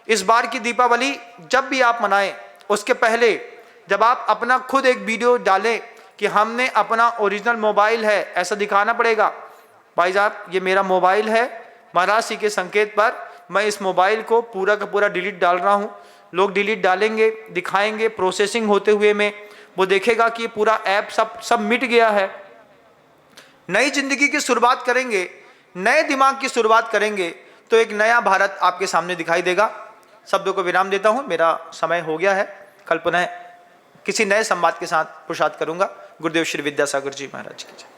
Speaker 1: इस बार की दीपावली जब भी आप मनाएं, उसके पहले जब आप अपना खुद एक वीडियो डालें कि हमने अपना ओरिजिनल मोबाइल है ऐसा दिखाना पड़ेगा। भाई साहब ये मेरा मोबाइल है, महाराज जी के संकेत पर मैं इस मोबाइल को पूरा का पूरा डिलीट डाल रहा हूँ। लोग डिलीट डालेंगे, दिखाएंगे, प्रोसेसिंग होते हुए में वो देखेगा कि ये पूरा ऐप सब मिट गया है। नई जिंदगी की शुरुआत करेंगे, नए दिमाग की शुरुआत करेंगे तो एक नया भारत आपके सामने दिखाई देगा। शब्दों को विराम देता हूं, मेरा समय हो गया है। कल पुनः किसी नए संवाद के साथ पुरुषार्थ करूंगा। गुरुदेव श्री विद्यासागर जी महाराज की जय।